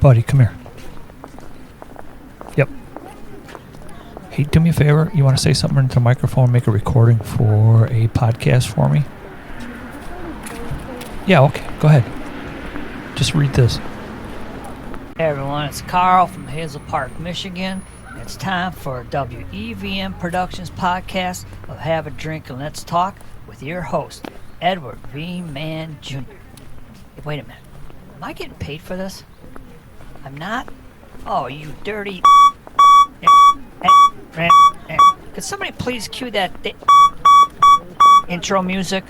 buddy, come here. Yep. Hey, do me a favor. You want to say something into the microphone, make a recording for a podcast for me? Yeah, okay. Go ahead. Just read this. Hey everyone, it's Carl from Hazel Park, Michigan. It's time for WEVM Productions podcast of Have a Drink and Let's Talk with your host, Edward V. Mann Jr. Hey, wait a minute. Am I getting paid for this? I'm not? Oh, you dirty... Could somebody please cue that intro music?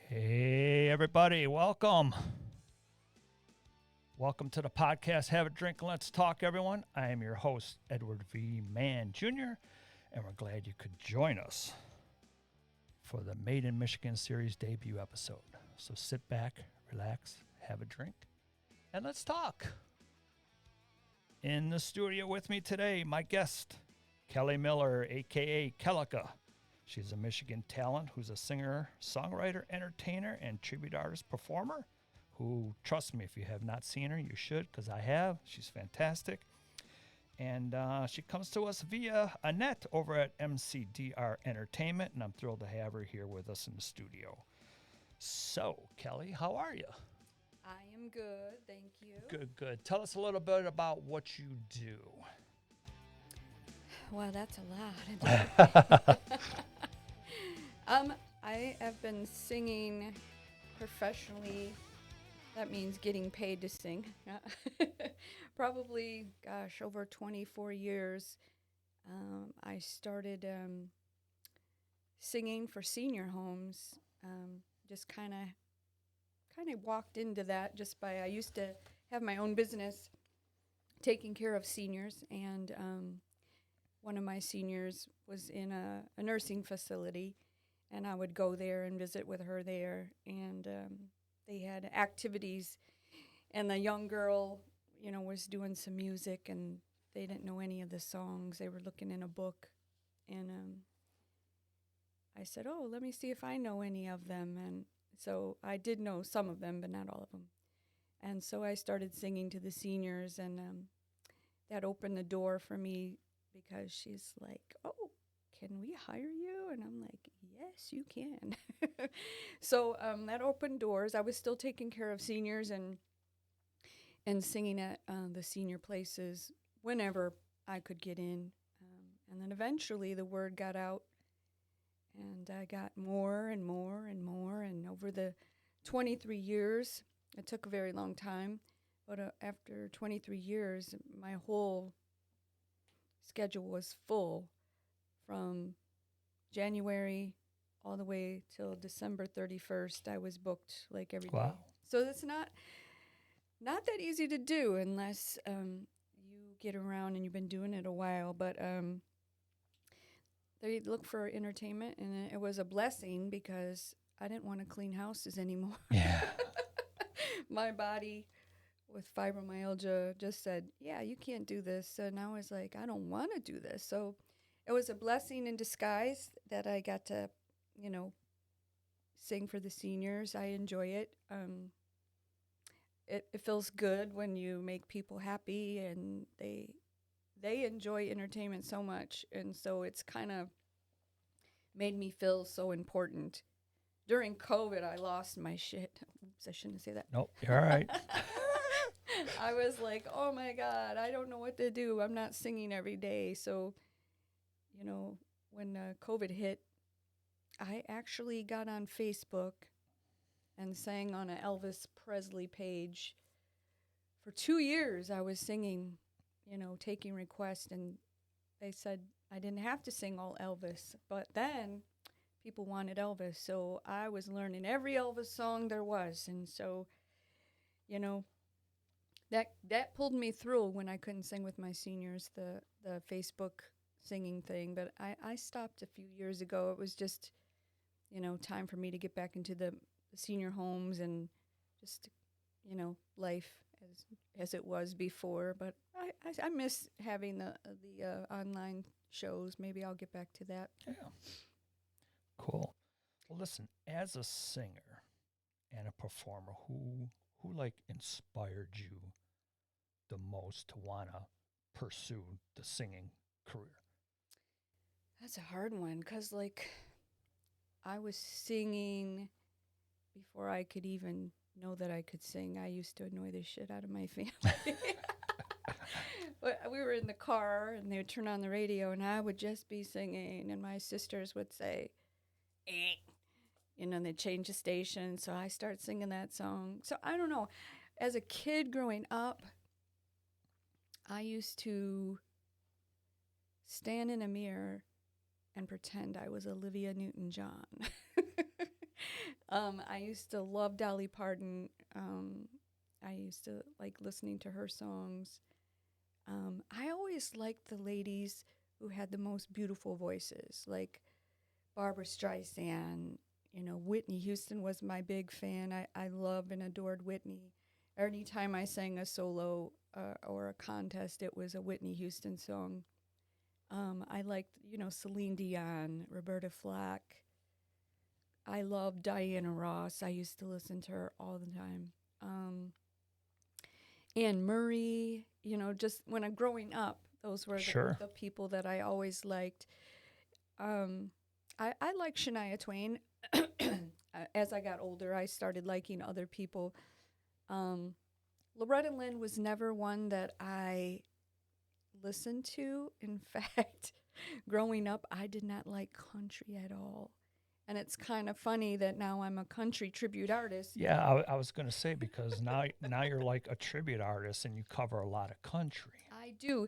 Hey, everybody. Welcome. Welcome to the podcast, Have a Drink and Let's Talk, everyone. I am your host, Edward V. Mann Jr., and we're glad you could join us for the Made in Michigan series debut episode. So sit back, relax, have a drink, and let's talk. In the studio with me today, my guest, Kelly Miller, a.k.a. Kellica. She's a Michigan talent who's a singer, songwriter, entertainer, and tribute artist performer who, trust me, if you have not seen her, you should, because I have. She's fantastic. And she comes to us via Annette over at MCDR Entertainment, and I'm thrilled to have her here with us in the studio. So, Kelly, how are you? I am good, thank you. Good, good. Tell us a little bit about what you do. Well, that's a lot. I have been singing professionally. That means getting paid to sing. Probably, over 24 years. I started singing for senior homes. Just kind of walked into that just by, I used to have my own business taking care of seniors, and one of my seniors was in a nursing facility, and I would go there and visit with her there, and they had activities, and the young girl, was doing some music, and they didn't know any of the songs. They were looking in a book, and I said, oh, let me see if I know any of them, and so I did know some of them, but not all of them. And so I started singing to the seniors, and that opened the door for me, because she's like, oh, can we hire you? And I'm like, yes, you can. So that opened doors. I was still taking care of seniors and singing at the senior places whenever I could get in. And then eventually the word got out, and I got more and more and more. And over the 23 years, it took a very long time, but after 23 years, my whole schedule was full from January all the way till December 31st. I was booked like every day. So it's not that easy to do unless you get around and you've been doing it a while. But they look for entertainment, and it was a blessing because I didn't want to clean houses anymore. Yeah. My body with fibromyalgia just said, yeah, you can't do this. And I was like, I don't want to do this. So it was a blessing in disguise that I got to, sing for the seniors. I enjoy it. It feels good when you make people happy, and they enjoy entertainment so much. And so it's kind of made me feel so important. During COVID, I lost my shit. Oops, I shouldn't say that. Nope, you're all right. I was like, oh my God, I don't know what to do. I'm not singing every day. So, when COVID hit, I actually got on Facebook and sang on an Elvis Presley page. For 2 years, I was singing, taking requests, and they said I didn't have to sing all Elvis. But then people wanted Elvis, so I was learning every Elvis song there was. And so, that pulled me through when I couldn't sing with my seniors, the Facebook singing thing. But I stopped a few years ago. It was just time for me to get back into the senior homes and just, life as it was before. But I miss having the online shows. Maybe I'll get back to that. Yeah. Cool. Well, listen, as a singer and a performer, who like inspired you the most to wanna pursue the singing career? That's a hard one because, like, I was singing before I could even know that I could sing. I used to annoy the shit out of my family. But we were in the car and they would turn on the radio and I would just be singing and my sisters would say, eh. They'd change the station. So I start singing that song. So I don't know. As a kid growing up, I used to stand in a mirror and pretend I was Olivia Newton-John. I used to love Dolly Parton. I used to like listening to her songs. I always liked the ladies who had the most beautiful voices, like Barbara Streisand. Whitney Houston was my big fan. I loved and adored Whitney. Anytime I sang a solo or a contest, it was a Whitney Houston song. I liked, Celine Dion, Roberta Flack. I loved Diana Ross. I used to listen to her all the time. Anne Murray, just when I'm growing up, those were Sure. the people that I always liked. I like Shania Twain. As I got older, I started liking other people. Loretta Lynn was never one that I listened to. In fact, growing up, I did not like country at all. And it's kind of funny that now I'm a country tribute artist. Yeah, I was going to say, because now you're like a tribute artist and you cover a lot of country. I do.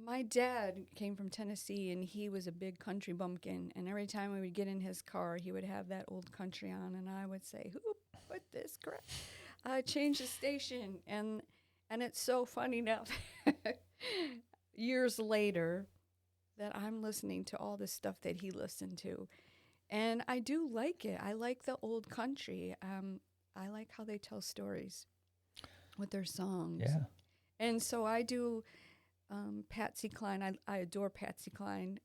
My dad came from Tennessee, and he was a big country bumpkin. And every time we would get in his car, he would have that old country on, and I would say, "Who put this crap?" I changed the station, and it's so funny now, years later, that I'm listening to all the stuff that he listened to, and I do like it. I like the old country. I like how they tell stories with their songs. Yeah. And so I do. Patsy Cline, I adore Patsy Cline.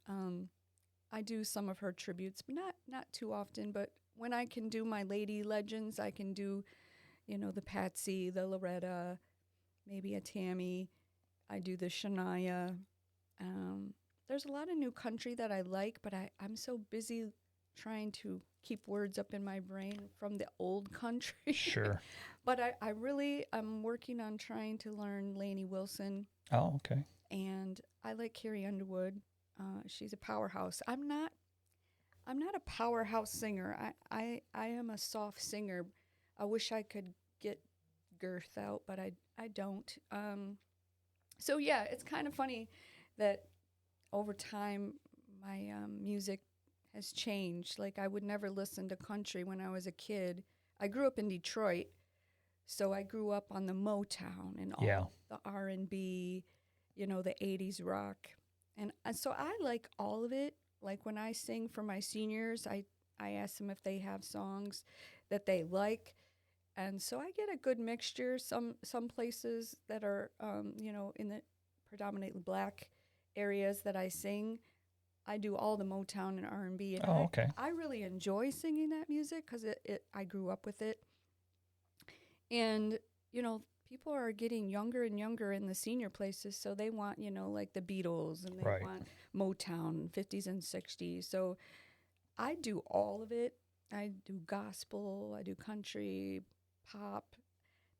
I do some of her tributes, but not too often. But when I can do my lady legends, I can do, the Patsy, the Loretta, maybe a Tammy. I do the Shania. There's a lot of new country that I like, but I'm so busy trying to keep words up in my brain from the old country. Sure. But I'm working on trying to learn Lainey Wilson. Oh, okay. And I like Carrie Underwood. She's a powerhouse. I'm not a powerhouse singer. I am a soft singer. I wish I could get girth out, but I don't. So yeah, it's kind of funny that over time my music has changed. Like, I would never listen to country when I was a kid. I grew up in Detroit, so I grew up on the Motown and all the R&B, the 80s rock. And so I like all of it. Like, when I sing for my seniors, I ask them if they have songs that they like. And so I get a good mixture. Some places that are, in the predominantly black areas that I sing, I do all the Motown and R&B. And okay. I really enjoy singing that music because I grew up with it. And, people are getting younger and younger in the senior places, so they want, like the Beatles, and they want Motown, 50s and 60s. So I do all of it. I do gospel, I do country, pop.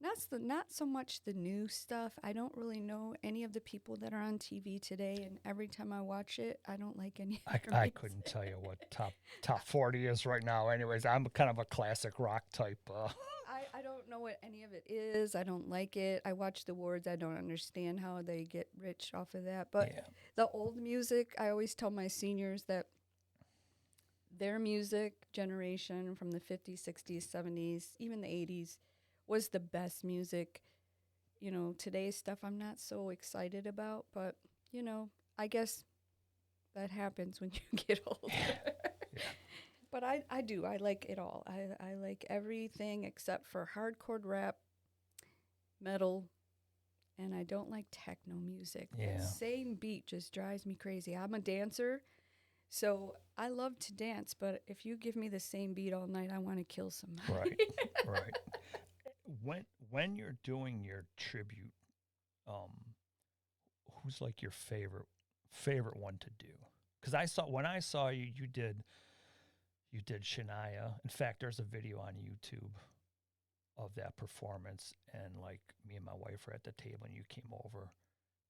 Not so much the new stuff. I don't really know any of the people that are on TV today, and every time I watch it, I don't like any of their I music. couldn't tell you what top 40 is right now. Anyways, I'm kind of a classic rock type. I don't know what any of it is. I don't like it. I watch the awards. I don't understand how they get rich off of that. But the old music, I always tell my seniors that their music generation from the 50s, 60s, 70s, even the 80s was the best music. Today's stuff I'm not so excited about, but, I guess that happens when you get older. But but I do. I like it all. I like everything except for hardcore rap, metal, and I don't like techno music. Yeah. That same beat just drives me crazy. I'm a dancer, so I love to dance, but if you give me the same beat all night, I want to kill somebody. Right. Right. When you're doing your tribute, who's like your favorite one to do? Because when I saw you, you did Shania. In fact, there's a video on YouTube of that performance, and like me and my wife were at the table, and you came over,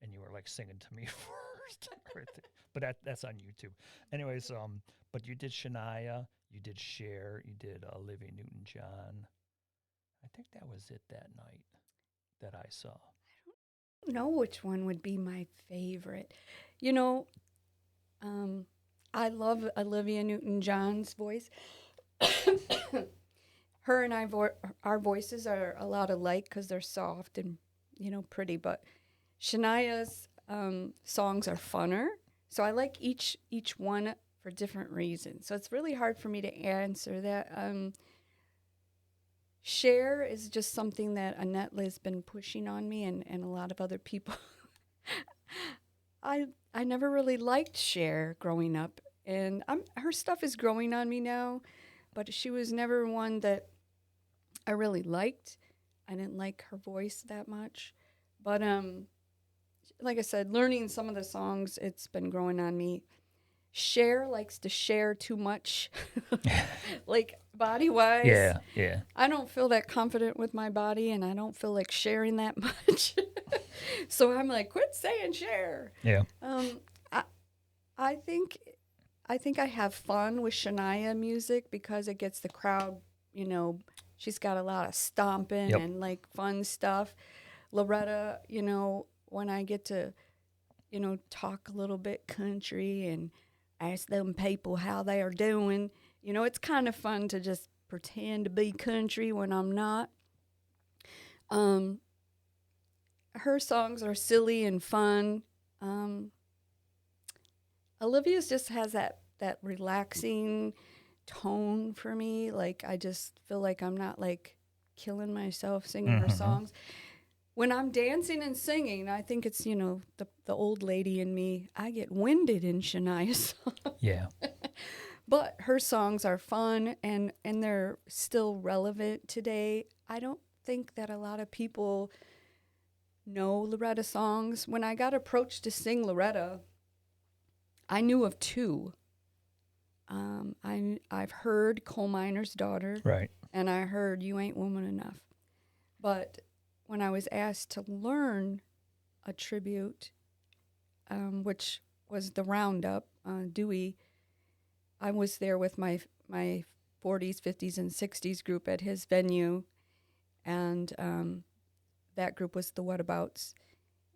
and you were like singing to me first, right there. But that's on YouTube. Anyways, but you did Shania, you did Cher, you did Olivia Newton-John. I think that was it that night that I saw. I don't know which one would be my favorite. You know, I love Olivia Newton-John's voice. Her and our voices are a lot alike because they're soft and, pretty. But Shania's songs are funner. So I like each one for different reasons. So it's really hard for me to answer that. Cher is just something that Annette has been pushing on me and a lot of other people. I never really liked Cher growing up, and her stuff is growing on me now, but she was never one that I really liked. I didn't like her voice that much, but like I said, learning some of the songs, it's been growing on me. Cher likes to share too much, like body-wise. Yeah, yeah. I don't feel that confident with my body, and I don't feel like sharing that much. So I'm like, quit saying share. Yeah. I think I have fun with Shania music because it gets the crowd, she's got a lot of stomping Yep. and like fun stuff. Loretta, when I get to, talk a little bit country and ask them people how they are doing, it's kind of fun to just pretend to be country when I'm not. Her songs are silly and fun. Olivia's just has that relaxing tone for me. Like, I just feel like I'm not like killing myself singing her songs. When I'm dancing and singing, I think it's, the old lady in me. I get winded in Shania's songs. Yeah. But her songs are fun and they're still relevant today. I don't think that a lot of people know Loretta songs. When I got approached to sing Loretta, I knew of two. I've heard Coal Miner's Daughter. Right. And I heard You Ain't Woman Enough. But when I was asked to learn a tribute, which was the Roundup, Dewey, I was there with my 40s, 50s, and 60s group at his venue, and that group was the Whatabouts.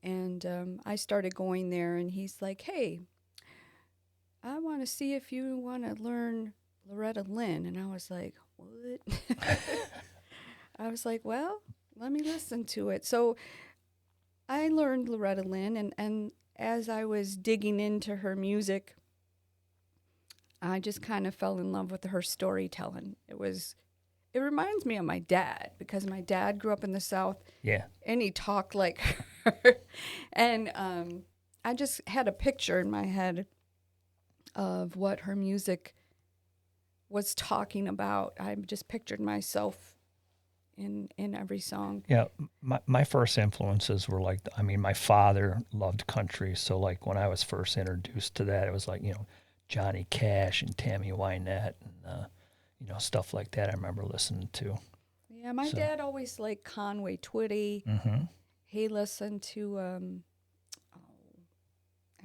And I started going there, and he's like, hey, I want to see if you want to learn Loretta Lynn. And I was like, what? I was like, well, let me listen to it. So I learned Loretta Lynn, and as I was digging into her music, I just kind of fell in love with her storytelling. It reminds me of my dad, because my dad grew up in the South. Yeah. And he talked like her. And I just had a picture in my head of what her music was talking about. I just pictured myself in every song. Yeah, my first influences were like, my father loved country, so like when I was first introduced to that, it was like, Johnny Cash and Tammy Wynette and, stuff like that I remember listening to. Yeah, my dad always liked Conway Twitty. Mm-hmm. He listened to,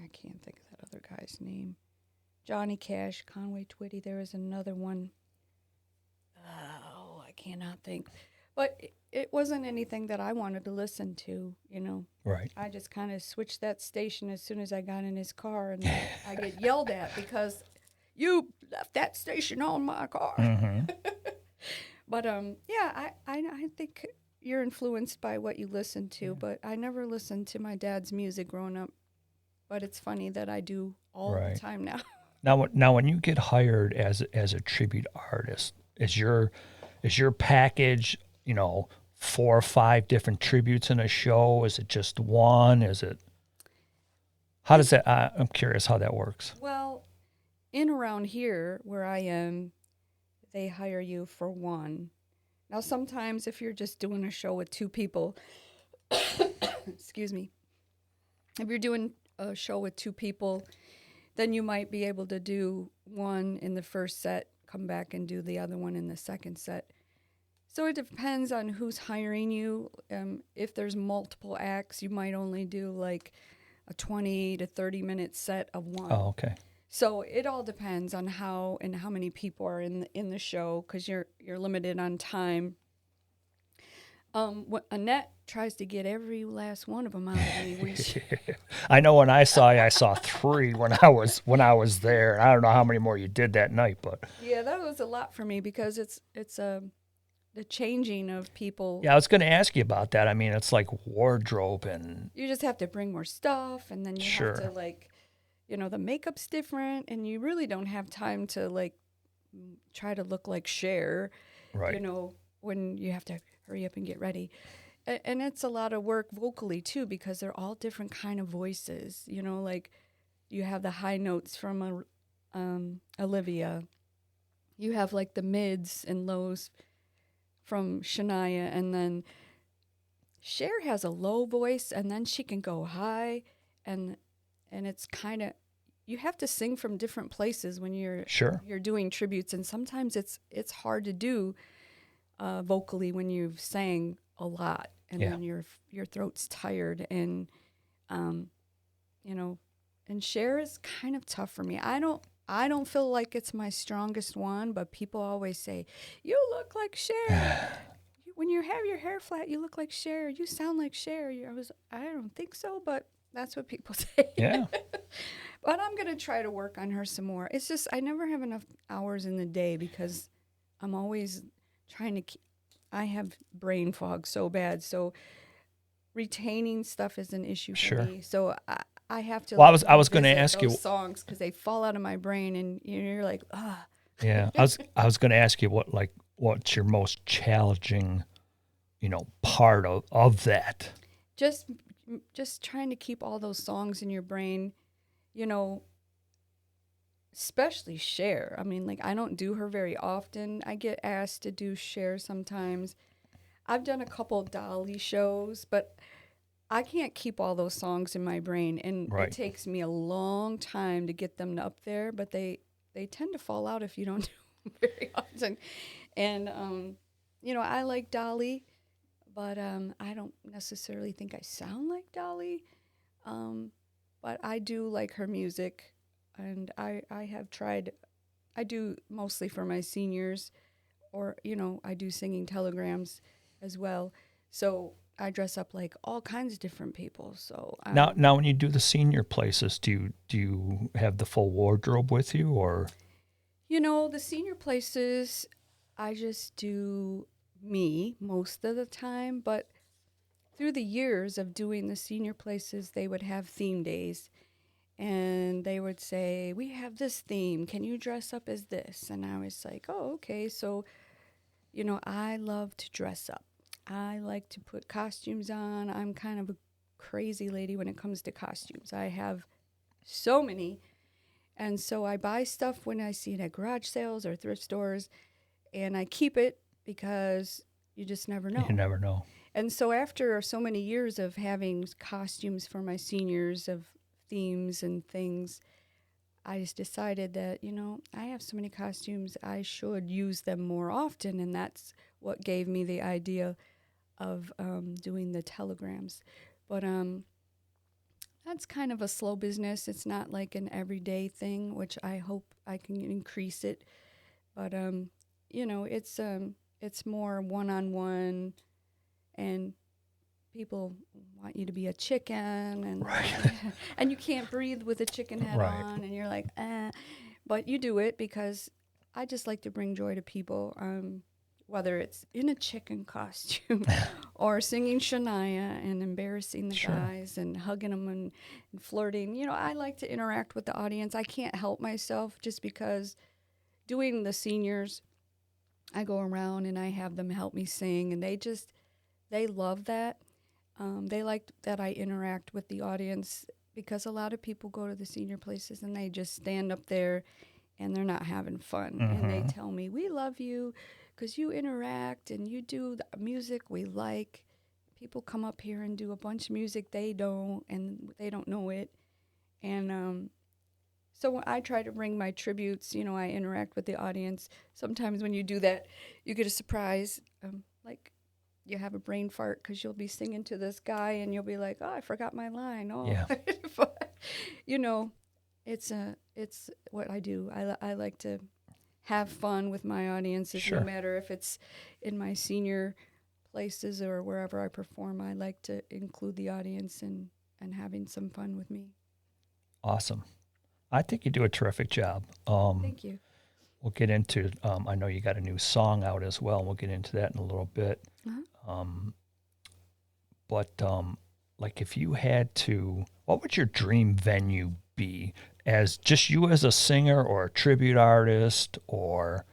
I can't think of that other guy's name. Johnny Cash, Conway Twitty. There was another one. Oh, I cannot think. But it wasn't anything that I wanted to listen to, Right. I just kind of switched that station as soon as I got in his car, and I get yelled at because you left that station on my car. Mm-hmm. But yeah, I think you're influenced by what you listen to, but I never listened to my dad's music growing up. But it's funny that I do all Right. the time now. Now, when you get hired as a tribute artist, is your package, 4 or 5 different tributes in a show? Is it just one? Is it how does that? I'm curious how that works. Well, in around here where I am, they hire you for one. Now, sometimes if you're just doing a show with 2 people, excuse me, if you're doing a show with 2 people, then you might be able to do one in the first set, come back and do the other one in the second set. So it depends on who's hiring you. If there's multiple acts, you might only do like a 20 to 30-minute set of one. Oh, okay. So it all depends on how many people are in the show, because you're limited on time. Annette tries to get every last one of them out of me. I know when I saw you, I saw 3 when I was there. I don't know how many more you did that night, but Yeah, that was a lot for me because it's the changing of people. yeah, I was going to ask you about that. I mean, it's like wardrobe and You just have to bring more stuff, and then you Sure. have to the makeup's different, and you really don't have time to try to look like Cher. right. When you have to hurry up and get ready. And it's a lot of work vocally too, because they're all different kind of voices. Like you have the high notes from Olivia. You have like the mids and lows from Shania, and then Cher has a low voice, and then she can go high, and it's kind of, you have to sing from different places when you're Sure. doing tributes, and sometimes it's hard to do vocally when you've sang a lot, and Yeah. then your throat's tired, and and Cher is kind of tough for me. I don't feel like it's my strongest one, but people always say, "You look like Cher." When you have your hair flat, you look like Cher. You sound like Cher. I don't think so, but that's what people say. Yeah. But I'm going to try to work on her some more. It's just I never have enough hours in the day because I'm always trying to keep, I have brain fog so bad. So retaining stuff is an issue for Sure. me. So I have to Well, I was gonna revisit ask you- those songs because they fall out of my brain, and you're like, ah. Yeah. I was going to ask you what's your most challenging, part of that. Just trying to keep all those songs in your brain, especially Cher. I mean, I don't do her very often. I get asked to do Cher sometimes. I've done a couple Dolly shows, but I can't keep all those songs in my brain, and Right. it takes me a long time to get them up there, but they tend to fall out if you don't do them very often. And I like Dolly, but I don't necessarily think I sound like Dolly. But I do like her music, and I have tried. I do mostly for my seniors, or I do singing telegrams as well. So I dress up like all kinds of different people. So Now, when you do the senior places, do you have the full wardrobe with you, or the senior places, I just do me most of the time, but through the years of doing the senior places, they would have theme days, and they would say, "We have this theme. Can you dress up as this?" And I was like, "Oh, okay." So, I love to dress up. I like to put costumes on. I'm kind of a crazy lady when it comes to costumes. I have so many. And so I buy stuff when I see it at garage sales or thrift stores, and I keep it because you just never know. you never know? And so after so many years of having costumes for my seniors, of themes and things, I just decided that, I have so many costumes, I should use them more often. And that's what gave me the idea of doing the telegrams. But that's kind of a slow business. It's not like an everyday thing, which I hope I can increase it. But, it's more one-on-one, and people want you to be a chicken, and Right. and you can't breathe with a chicken head Right. on, and you're like, but you do it because I just like to bring joy to people. whether it's in a chicken costume or singing Shania and embarrassing the Sure. guys and hugging them and flirting. You know, I like to interact with the audience. I can't help myself just because doing the seniors, I go around and I have them help me sing, and they love that. They like that I interact with the audience because a lot of people go to the senior places and they just stand up there and they're not having fun. And they tell me, we love you because you interact and you do the music we like. People come up here and do a bunch of music they don't, and they don't know it. And so when I try to bring my tributes, you know, I interact with the audience. Sometimes when you do that, you get a surprise, like you have a brain fart because you'll be singing to this guy and you'll be like, oh, I forgot my line. Oh, Yeah. but, you know, it's what I do. I like to have fun with my audiences, Sure. no matter if it's in my senior places or wherever I perform. I like to include the audience and having some fun with me. Awesome. I think you do a terrific job. Thank you. We'll get into, I know you got a new song out as well. We'll get into that in a little bit. Uh-huh. But like if you had to, what would your dream venue be? As just you as a singer or a tribute artist, or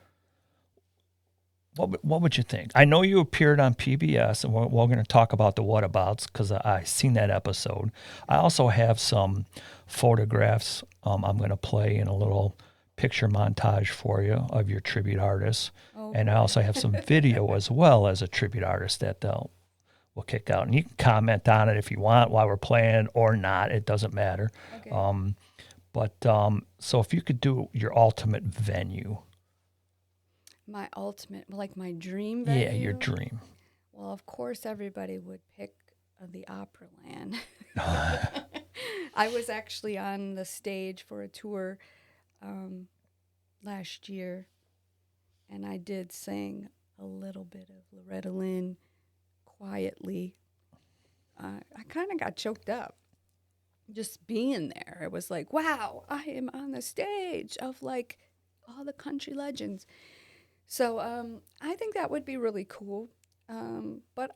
what would you think? I know you appeared on PBS, and we're going to talk about the Whatabouts because I seen that episode. I also have some photographs I'm going to play in a little picture montage for you of your tribute artists. Oh, And I boy. also have some video as well as a tribute artist that we'll kick out. And you can comment on it if you want while we're playing or not. It doesn't matter. Okay. So if you could do your ultimate venue. My ultimate, like my dream venue? Yeah, your dream. Well, of course, everybody would pick the Opryland. I was actually on the stage for a tour last year, and I did sing a little bit of Loretta Lynn quietly. I kind of got choked up just being there. It was like, wow, I am on the stage of like all the country legends. So I think that would be really cool. But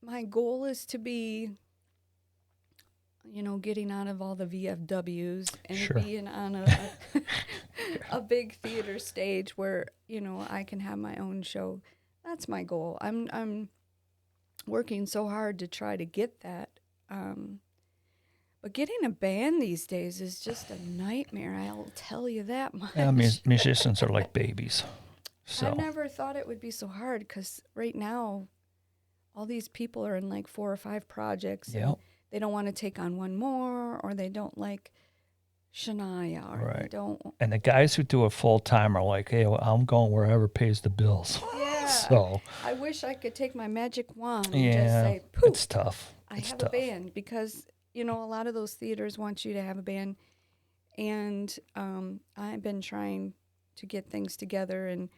my goal is to be, you know, getting out of all the VFWs and Sure. being on a big theater stage where, you know, I can have my own show. That's my goal. I'm working so hard to try to get that. But getting a band these days is just a nightmare. I'll tell you that much. Yeah, musicians are like babies. So I never thought it would be so hard because right now, all these people are in like 4 or 5 projects. Yep. And they don't want to take on one more, or they don't like Shania, or they Right. don't. And the guys who do it full time are like, hey, well, I'm going wherever pays the bills. Yeah. So I wish I could take my magic wand and yeah, just say, poof, it's tough. I It's have tough. a band, because, you know, a lot of those theaters want you to have a band. And I've been trying to get things together, and,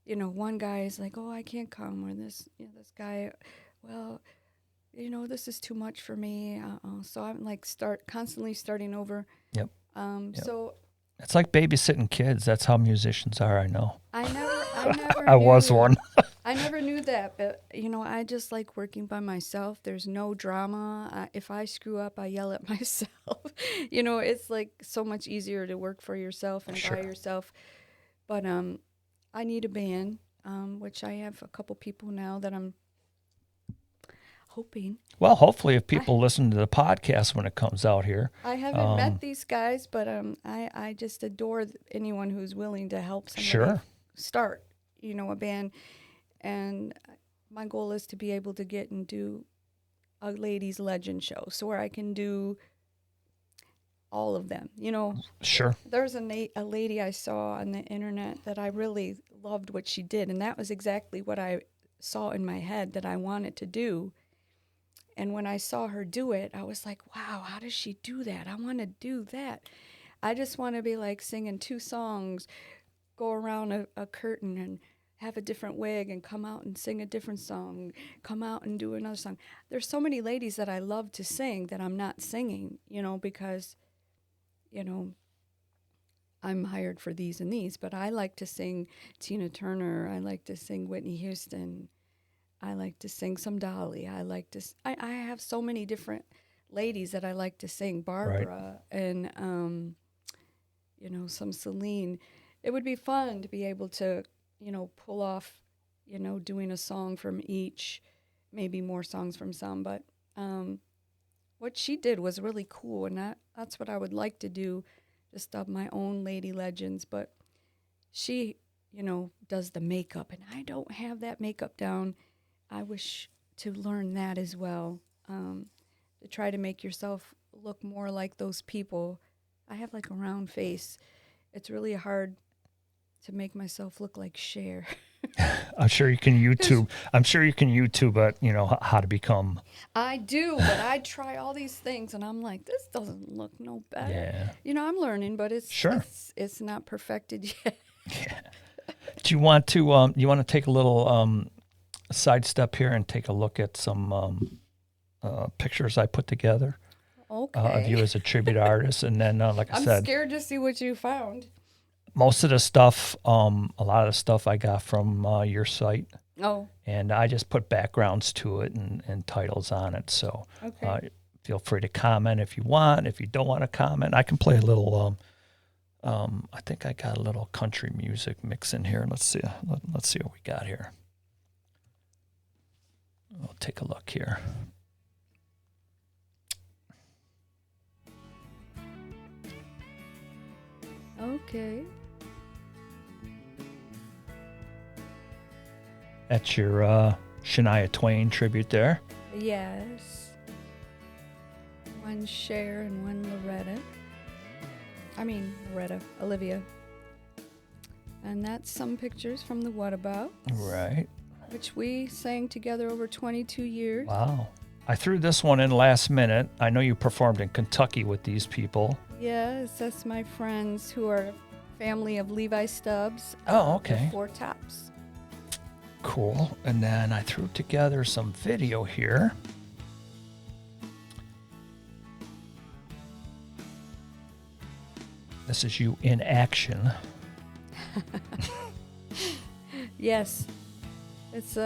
you know, one guy is like, oh, I can't come, or this guy, well, you know, this is too much for me. So I'm like constantly starting over. Yep. Yep. So It's like babysitting kids. That's how musicians are. I know. I never I was knew- one. I never knew that, but, you know, I just like working by myself. There's no drama. If I screw up, I yell at myself. You know, it's like so much easier to work for yourself and Sure. by yourself. But I need a band, which I have a couple people now that I'm hoping. Well, hopefully, if people listen to the podcast when it comes out here, I haven't met these guys, but I just adore anyone who's willing to help somebody Sure. start, you know, a band. And my goal is to be able to get and do a ladies' legend show, so where I can do all of them. You know, sure. there's a lady I saw on the internet that I really loved what she did, and that was exactly what I saw in my head that I wanted to do. And when I saw her do it, I was like, wow, how does she do that? I want to do that. I just want to be like singing 2 songs, go around a curtain and have a different wig and come out and sing a different song, come out and do another song. There's so many ladies that I love to sing that I'm not singing, you know, because, you know, I'm hired for these and these, but I like to sing Tina Turner. I like to sing Whitney Houston. I like to sing some Dolly. I like to. I have so many different ladies that I like to sing. Barbara and some Celine. It would be fun to be able to pull off doing a song from each, maybe more songs from some. But what she did was really cool, and that's what I would like to do, just of my own lady legends. But she does the makeup, and I don't have that makeup down. I wish to learn that as well, to try to make yourself look more like those people. I have like a round face. It's really hard to make myself look like Cher. I'm sure you can YouTube. I'm sure you can YouTube, but how to become. I do, but I try all these things, and I'm like, this doesn't look no better. Yeah. I'm learning, but it's not perfected yet. Yeah. Do you want to take a little sidestep here and take a look at some pictures I put together of you as a tribute artist, and then like I said, I'm scared to see what you found. Most of the stuff, a lot of the stuff I got from your site. Oh. And I just put backgrounds to it and titles on it. So feel free to comment if you want. If you don't want to comment, I can play a little. I think I got a little country music mix in here. Let's see. Let's see what we got here. We'll take a look here. Okay. That's your Shania Twain tribute there. Yes. One Cher and one Olivia. And that's some pictures from the What About? Right. Which we sang together over 22 years. Wow. I threw this one in last minute. I know you performed in Kentucky with these people. Yes, that's my friends who are family of Levi Stubbs. Oh, okay. The Four Tops. Cool. And then I threw together some video here. This is you in action. Yes. It's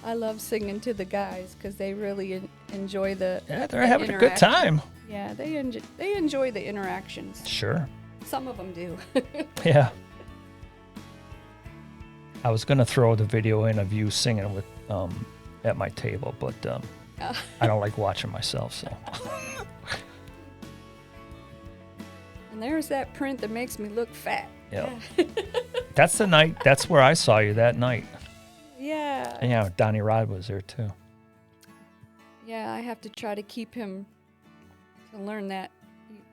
I love singing to the guys because they really enjoy the they're having a good time. Yeah, they enjoy the interactions. Sure. Some of them do. Yeah. I was going to throw the video in of you singing with at my table, but I don't like watching myself, so. And there's that print that makes me look fat. Yep. That's the night. That's where I saw you that night. Yeah. And yeah, Donnie Rod was there too. Yeah, I have to try to keep him to learn that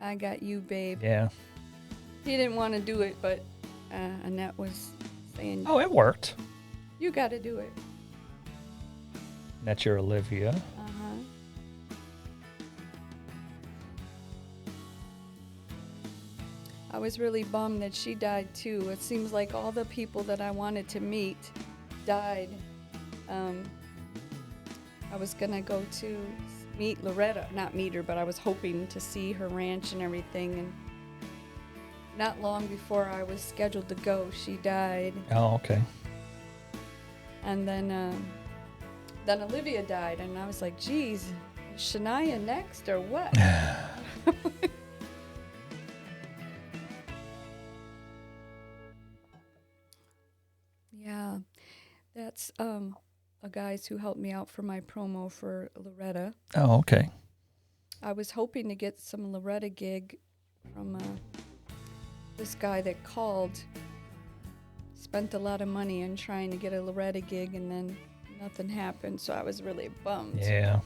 I got you, babe. Yeah. He didn't want to do it, but Annette was saying, Oh, it worked. You got to do it. That's your Olivia. Uh-huh. I was really bummed that she died too. It seems like all the people that I wanted to meet died. I was gonna go to meet Loretta, not meet her, but I was hoping to see her ranch and everything. And not long before I was scheduled to go, she died. Oh, okay. And then Olivia died, and I was like, geez, is Shania next or what? Yeah, that's a guys who helped me out for my promo for Loretta. Oh, okay. I was hoping to get some Loretta gig from this guy that called, spent a lot of money in trying to get a Loretta gig, and then nothing happened, so I was really bummed. Yeah.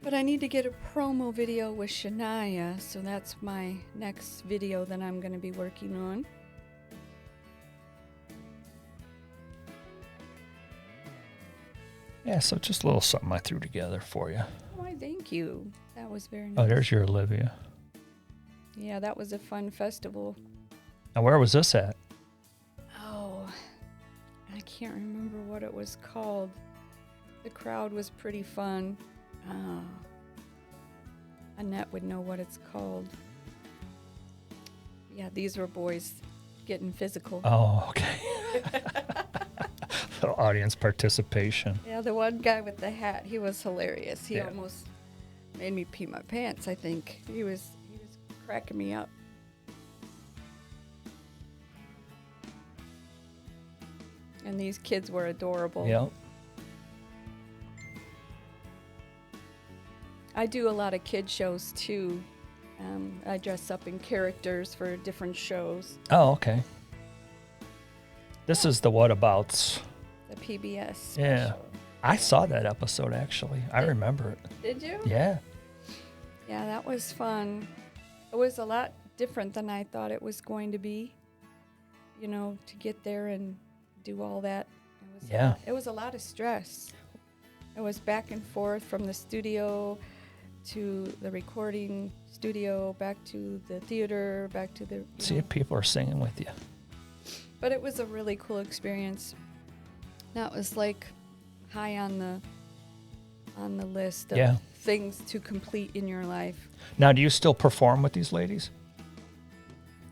But I need to get a promo video with Shania, so that's my next video that I'm going to be working on. Yeah, so just a little something I threw together for you. Oh, I thank you. That was very nice. Oh, there's your Olivia. Yeah, that was a fun festival. Now, where was this at? Oh, I can't remember what it was called. The crowd was pretty fun. Annette would know what it's called. Yeah, these were boys getting physical. Oh, okay. So audience participation. Yeah, the one guy with the hat, he was hilarious. He Yeah. almost made me pee my pants, I think. He was cracking me up. And these kids were adorable. Yep. I do a lot of kid shows too. I dress up in characters for different shows. Oh, okay. This is the Whatabouts. The PBS special. Yeah. I saw that episode actually. I remember it. Did you? Yeah. Yeah, that was fun. It was a lot different than I thought it was going to be. You know, to get there and do all that. It was a lot of stress. It was back and forth from the studio to the recording studio, back to the theater, back to the... See if people are singing with you. But it was a really cool experience. That was like high on the list of things to complete in your life. Now, do you still perform with these ladies?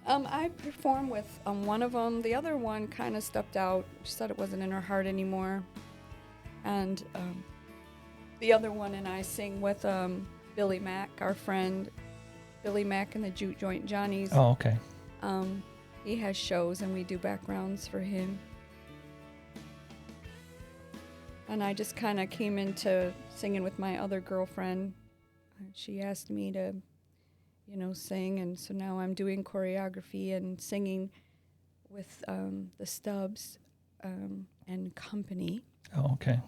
I performed with one of them. The other one kind of stepped out. She said it wasn't in her heart anymore. And the other one and I sing with Billy Mack, our friend. Billy Mack and the Jute Joint Johnnies. Oh, okay. He has shows and we do backgrounds for him. And I just kind of came into singing with my other girlfriend. She asked me to, you know, sing, and so now I'm doing choreography and singing with the Stubbs and company. Oh, okay.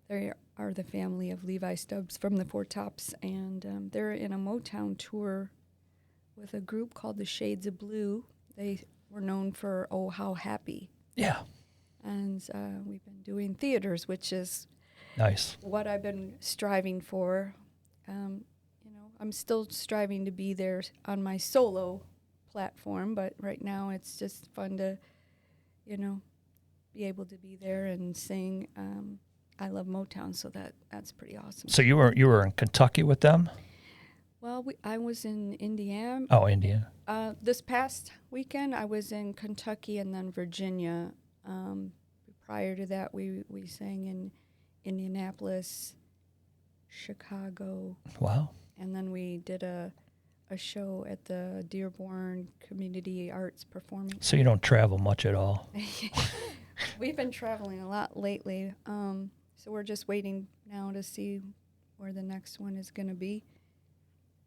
They are the family of Levi Stubbs from the Four Tops, and they're in a Motown tour with a group called the Shades of Blue. They were known for Oh How Happy. Yeah. And we've been doing theaters, which is Nice. what I've been striving for. You know, I'm still striving to be there on my solo platform, but right now it's just fun to, you know, be able to be there and sing. I love Motown, so that's pretty awesome. So you were in Kentucky with them? Well, I was in Indiana. Oh, Indiana. This past weekend, I was in Kentucky and then Virginia. Prior to that, we sang in Indianapolis, Chicago. Wow. And then we did a show at the Dearborn Community Arts Performance. So you don't travel much at all? We've been traveling a lot lately. So we're just waiting now to see where the next one is going to be.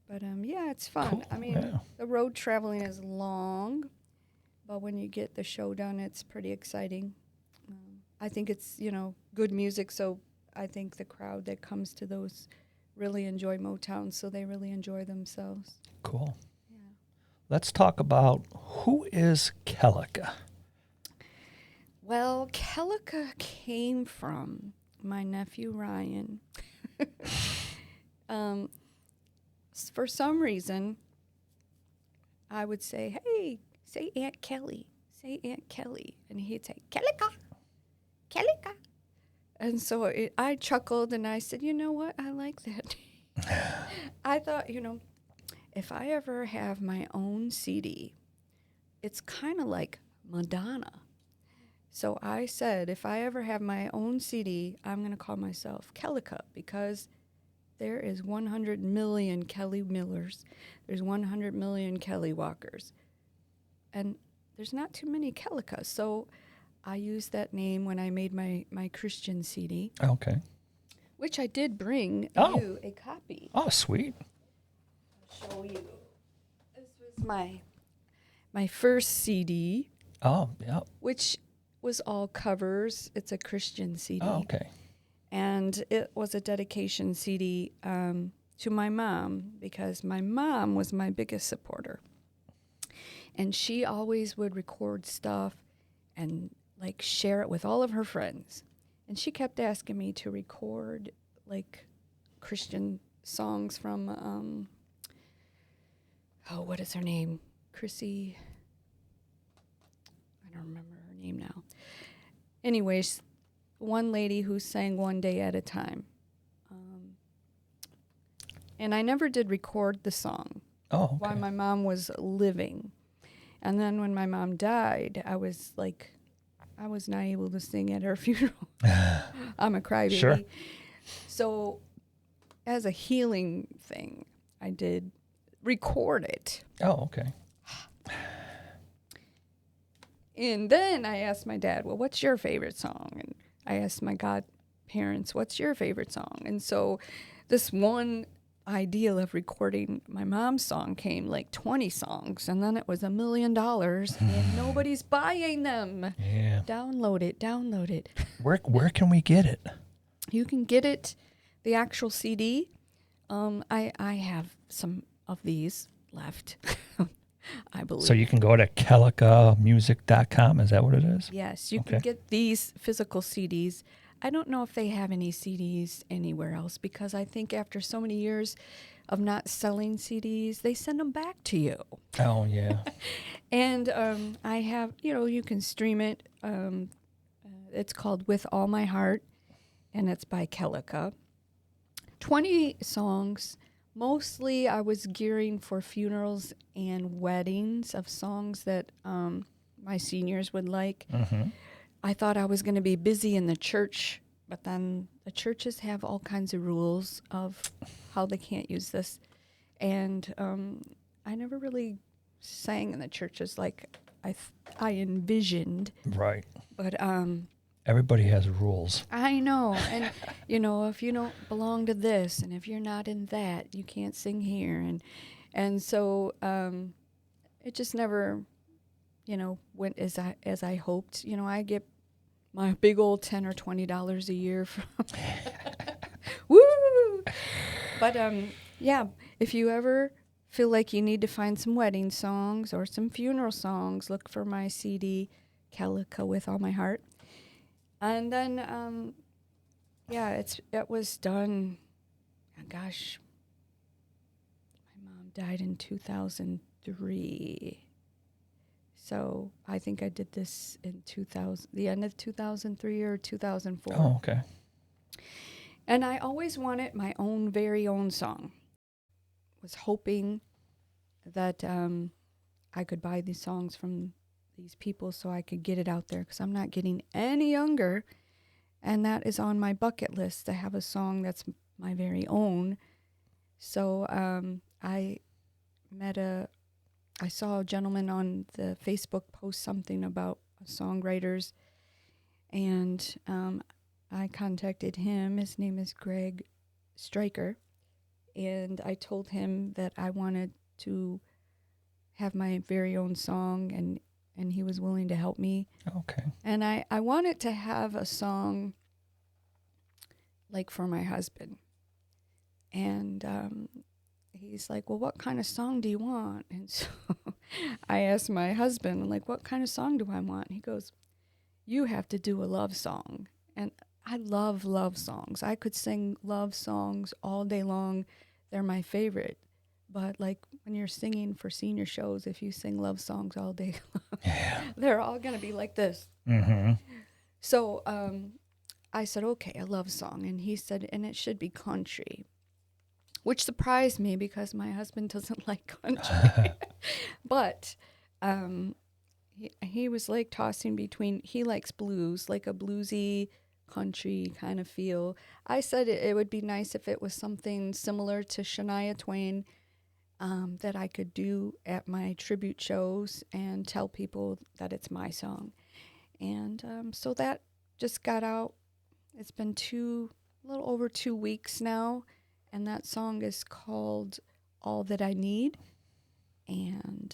But yeah, it's fun. Cool. I mean, the road traveling is long, but when you get the show done, it's pretty exciting. I think it's, you know, good music, so I think the crowd that comes to those really enjoy Motown, so they really enjoy themselves. Cool. Yeah. Let's talk about who is Kellica. Well, Kellica came from my nephew Ryan. For some reason, I would say, "Hey, say Aunt Kelly, say Aunt Kelly," and he'd say, "Kellica, Kellica." And so I chuckled and I said, "You know what? I like that." I thought, you know, if I ever have my own CD, it's kind of like Madonna. So I said, if I ever have my own CD, I'm going to call myself Kellica, because there is 100 million Kelly Millers. There's 100 million Kelly Walkers. And there's not too many Kellicas. So I used that name when I made my Christian CD. Okay. Which I did bring you a copy. Oh, sweet. I'll show you. This was my first CD. Oh, yeah. Which was all covers. It's a Christian CD. Oh, okay. And it was a dedication CD to my mom, because my mom was my biggest supporter. And she always would record stuff and like share it with all of her friends. And she kept asking me to record like Christian songs from, what is her name? Chrissy. I don't remember her name now. Anyways, one lady who sang One Day at a Time. And I never did record the song. Oh, okay. while my mom was living. And then when my mom died, I was not able to sing at her funeral. I'm a crybaby. Sure. So as a healing thing, I did record it. Oh, okay. And then I asked my dad, well, what's your favorite song? And I asked my godparents, what's your favorite song? And so this one idea of recording my mom's song came like 20 songs, and then it was $1 million, and nobody's buying them. Yeah. Download it. Where can we get it? You can get it, the actual CD. I have some of these left, I believe. So you can go to kelikamusic.com. Is that what it is? Yes, you Okay. can get these physical CDs. I don't know if they have any CDs anywhere else, because I think after so many years of not selling CDs, they send them back to you. Oh, yeah. And I have, you can stream it. It's called With All My Heart, and it's by Kelika. 20 songs. Mostly I was gearing for funerals and weddings of songs that my seniors would like. Mm-hmm. I thought I was going to be busy in the church, but then the churches have all kinds of rules of how they can't use this. And I never really sang in the churches like I envisioned. Right. But Everybody has rules. I know. And, if you don't belong to this and if you're not in that, you can't sing here. And so it just never, went as I hoped. I get my big old $10 or $20 a year from woo. But yeah, if you ever feel like you need to find some wedding songs or some funeral songs, look for my CD, Kelika With All My Heart. And then yeah, it was done. Gosh, my mom died in 2003. So I think I did this in the end of 2003 or 2004. Oh, okay. And I always wanted my own very own song. Was hoping that I could buy these songs from these people so I could get it out there, because I'm not getting any younger. And that is on my bucket list, to have a song that's my very own. So I saw a gentleman on the Facebook post something about songwriters, and I contacted him. His name is Greg Stryker, and I told him that I wanted to have my very own song, and he was willing to help me. Okay. And I wanted to have a song like for my husband. And he's like, well, what kind of song do you want? And so I asked my husband, like, what kind of song do I want? And he goes, you have to do a love song. And I love love songs. I could sing love songs all day long. They're my favorite. But like when you're singing for senior shows, if you sing love songs all day long, Yeah. they're all going to be like this. Mm-hmm. So I said, okay, a love song. And he said, and it should be country, which surprised me because my husband doesn't like country. But he was like tossing between, he likes blues, like a bluesy country kind of feel. I said it would be nice if it was something similar to Shania Twain, that I could do at my tribute shows and tell people that it's my song. And so that just got out. It's been a little over 2 weeks now, and that song is called All That I Need. And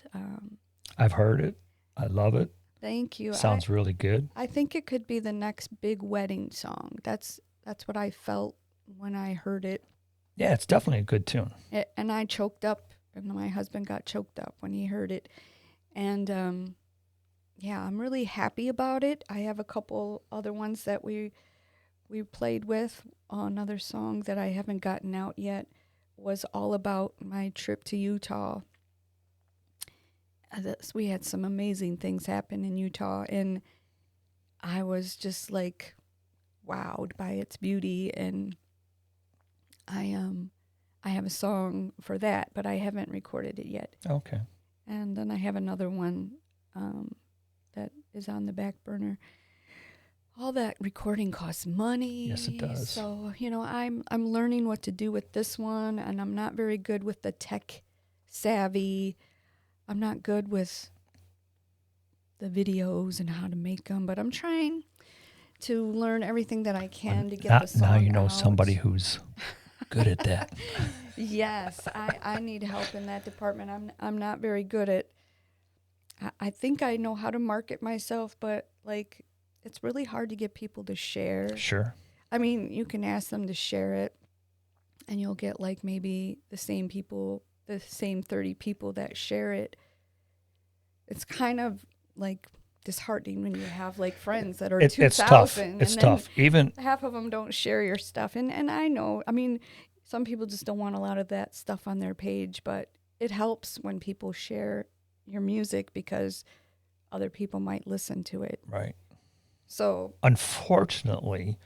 I've heard it. I love it. thank you. Sounds really good. I think it could be the next big wedding song. That's what I felt when I heard it. Yeah, it's definitely a good tune. And I choked up, and my husband got choked up when he heard it. And yeah, I'm really happy about it. I have a couple other ones that we played with. Another song that I haven't gotten out yet was all about my trip to Utah. We had some amazing things happen in Utah, and I was just like wowed by its beauty. And I have a song for that, but I haven't recorded it yet. Okay. And then I have another one that is on the back burner. All that recording costs money. Yes, it does. So, I'm learning what to do with this one, and I'm not very good with the tech savvy. I'm not good with the videos and how to make them, but I'm trying to learn everything that I can to get the song Now you know out. somebody who's good at that. Yes, I need help in that department. I'm not very good at. I think I know how to market myself, but like it's really hard to get people to share. Sure. I mean, you can ask them to share it, and you'll get like maybe the same 30 people that share it. It's kind of like disheartening when you have like friends that are 2,000. It's tough. It's and tough. Even half of them don't share your stuff. And I know, I mean, some people just don't want a lot of that stuff on their page, but it helps when people share your music because other people might listen to it. right. So, Unfortunately,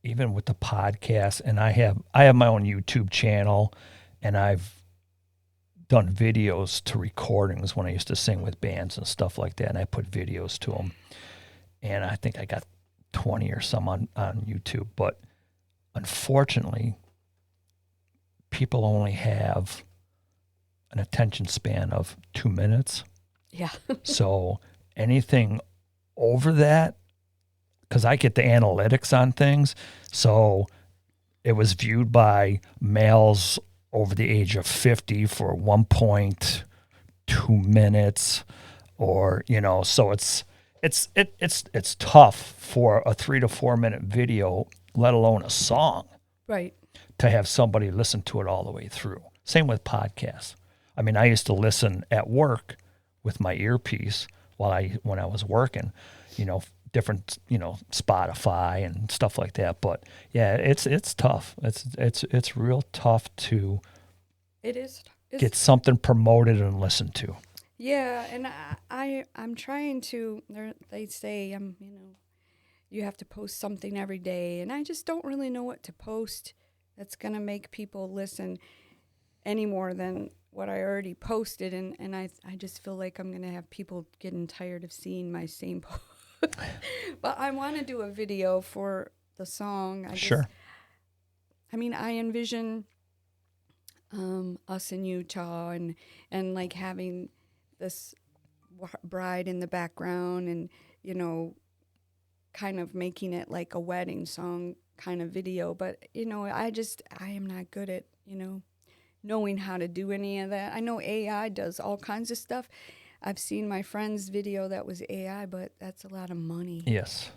even with the podcast, and I have my own YouTube channel, and I've done videos to recordings when I used to sing with bands and stuff like that, and I put videos to them. And I think I got 20 or some on YouTube. But unfortunately, people only have an attention span of 2 minutes. yeah. So anything over that, because I get the analytics on things, so it was viewed by males over the age of 50 for 1.2 minutes, or so it's tough for a 3 to 4 minute video, let alone a song, Right. to have somebody listen to it all the way through. Same with podcasts. I mean, I used to listen at work with my earpiece when I was working, different, Spotify and stuff like that. But yeah, it's tough. It's real tough to It is. get something promoted and listened to. Yeah, and I'm trying to. They say you have to post something every day, and I just don't really know what to post that's gonna make people listen any more than what I already posted, and I just feel like I'm gonna have people getting tired of seeing my same post. But I want to do a video for the song. Sure. I envision us in Utah and like having this bride in the background and kind of making it like a wedding song kind of video. But I am not good at knowing how to do any of that. I know AI does all kinds of stuff. I've seen my friend's video that was AI, but that's a lot of money. Yes.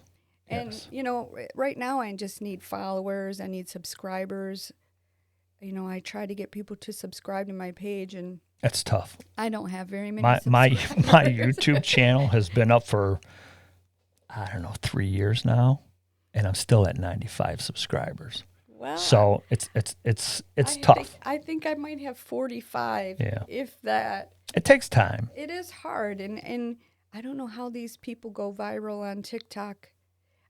And, Yes. Right now I just need followers. I need subscribers. I try to get people to subscribe to my page, and That's tough. I don't have very many My subscribers. YouTube channel has been up for, I don't know, 3 years now, and I'm still at 95 subscribers. Well, So it's I tough. I think I might have 45, Yeah. if that. It takes time. It is hard, and I don't know how these people go viral on TikTok.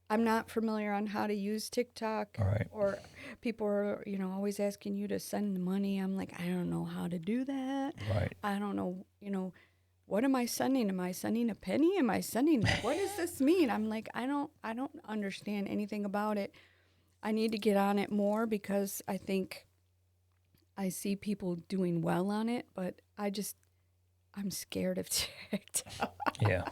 I'm not familiar on how to use TikTok. All right. Or people are, always asking you to send money. I'm like, I don't know how to do that. Right. I don't know, what am I sending? Am I sending a penny? Am I sending, what does this mean? I'm like, I don't understand anything about it. I need to get on it more because I think I see people doing well on it, but I'm scared of TikTok. Yeah.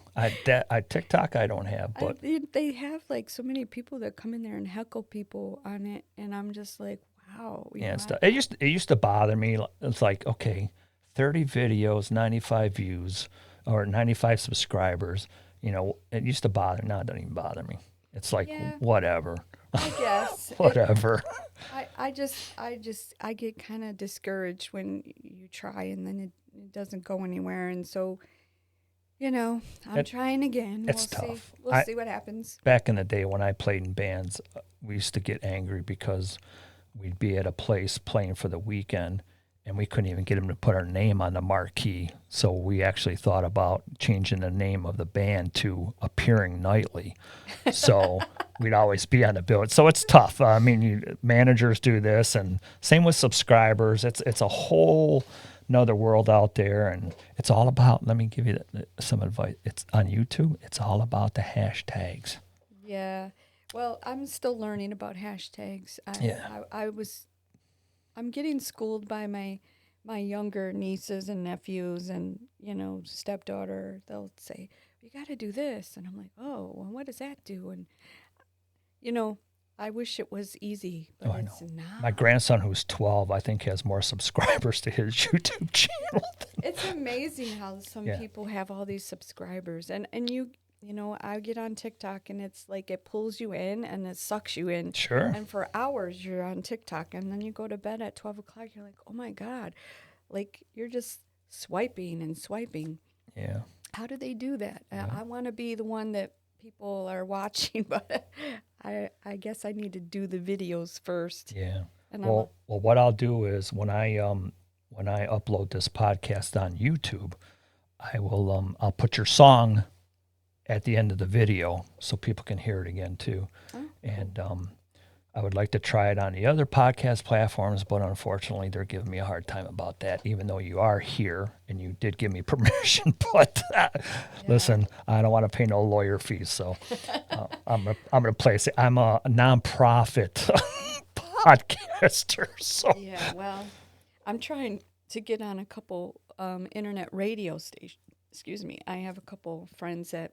TikTok I don't have, but They have like so many people that come in there and heckle people on it, and I'm just like, wow. yeah, it used to bother me. It's like, okay, 30 videos, 95 views, or 95 subscribers. It used to bother. Now it doesn't even bother me. It's like, Yeah. whatever. I guess. Whatever. I get kind of discouraged when you try and then it doesn't go anywhere, and so I'm trying again. It's We'll tough. see. We'll see what happens. Back in the day when I played in bands, we used to get angry because we'd be at a place playing for the weekend, and we couldn't even get them to put our name on the marquee. So we actually thought about changing the name of the band to Appearing Nightly. So we'd always be on the bill. So it's tough. I mean, managers do this, and same with subscribers. It's a whole another world out there, and it's all about. Let me give you some advice. It's on YouTube. It's all about the hashtags. Yeah. Well, I'm still learning about hashtags. Yeah. I'm getting schooled by my younger nieces and nephews and, stepdaughter. They'll say, "You got to do this." And I'm like, "Oh, well, what does that do?" And I wish it was easy, but I it's know. not. My grandson, who's 12, I think has more subscribers to his YouTube channel. It's amazing how some Yeah. people have all these subscribers. And I get on TikTok and it's like it pulls you in and it sucks you in. Sure. And for hours you're on TikTok and then you go to bed at 12 o'clock. You're like, oh my God. Like you're just swiping and swiping. Yeah. How do they do that? Yeah. I want to be the one that people are watching, but I guess I need to do the videos first. Yeah. And Well, what I'll do is when I upload this podcast on YouTube, I will I'll put your song at the end of the video so people can hear it again too. Oh. And I would like to try it on the other podcast platforms, but unfortunately they're giving me a hard time about that, even though you are here and you did give me permission. But listen, I don't want to pay no lawyer fees, so I'm gonna place it. I'm a nonprofit podcaster, so Yeah, well, I'm trying to get on a couple internet radio stations. Excuse me. I have a couple friends that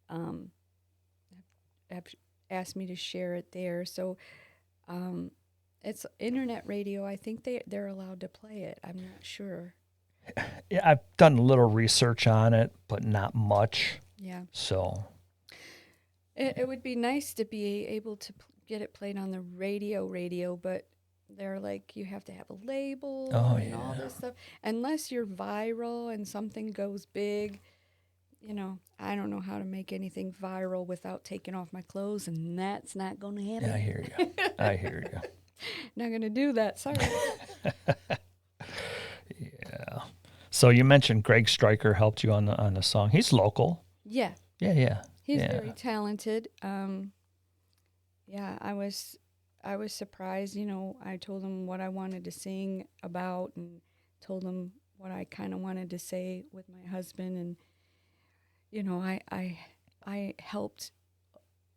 have asked me to share it there. So it's internet radio. I think they're allowed to play it. I'm not sure. yeah, I've done a little research on it, but not much. Yeah. So It would be nice to be able to get it played on the radio, but they're like, you have to have a label and all this stuff. Unless you're viral and something goes big, I don't know how to make anything viral without taking off my clothes, and that's not going to happen. yeah, I hear you. Not going to do that. Sorry. Yeah. So you mentioned Greg Stryker helped you on the song. He's local. Yeah. Yeah. He's Yeah. very talented. Yeah, I was surprised. I told him what I wanted to sing about, and told him what I kind of wanted to say with my husband, and I helped,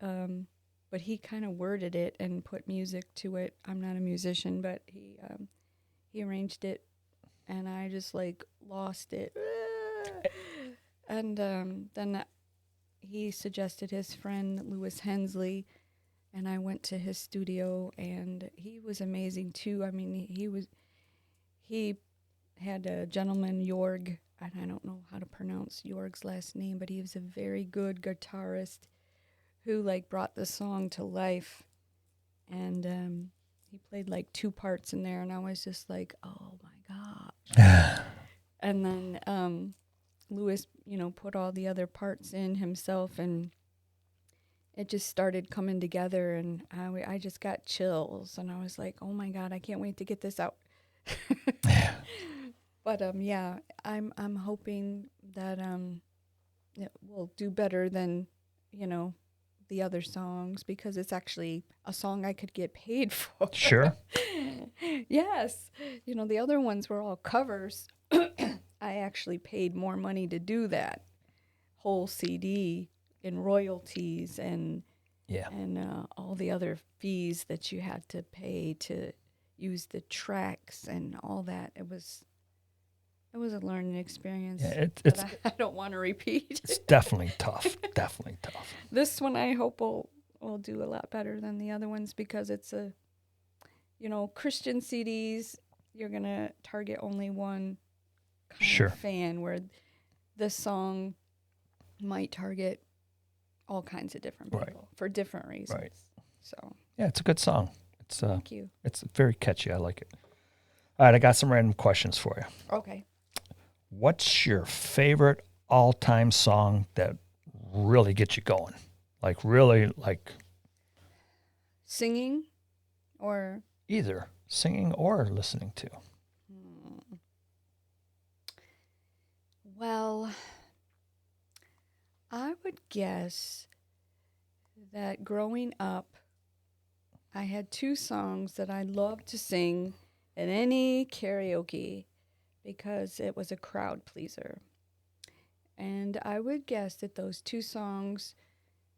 but he kind of worded it and put music to it. I'm not a musician, but he arranged it, and I just like lost it. And then he suggested his friend Lewis Hensley, and I went to his studio, and he was amazing too. I mean, he had a gentleman, Jorg, and I don't know how to pronounce Jorg's last name, but he was a very good guitarist who like brought the song to life. And he played like 2 parts in there, and I was just like, oh my gosh. And then Lewis, put all the other parts in himself, and it just started coming together, and I just got chills, and I was like, oh my God, I can't wait to get this out. But yeah, I'm hoping that it will do better than the other songs, because it's actually a song I could get paid for. Sure. Yes, the other ones were all covers. I actually paid more money to do that whole CD in royalties and all the other fees that you had to pay to use the tracks and all that. It was a learning experience. Yeah, I don't want to repeat. It's definitely tough. Definitely tough. This one I hope will do a lot better than the other ones, because it's a Christian CDs. You're gonna target only one kind of fan, where this song might target all kinds of different people for different reasons. Right. So yeah, it's a good song. It's thank you. It's very catchy. I like it. All right, I got some random questions for you. Okay. What's your favorite all-time song that really gets you going? Like really, like Singing, or either singing or listening to. Well, I would guess that growing up, I had two songs that I loved to sing at any karaoke because it was a crowd pleaser. And I would guess that those two songs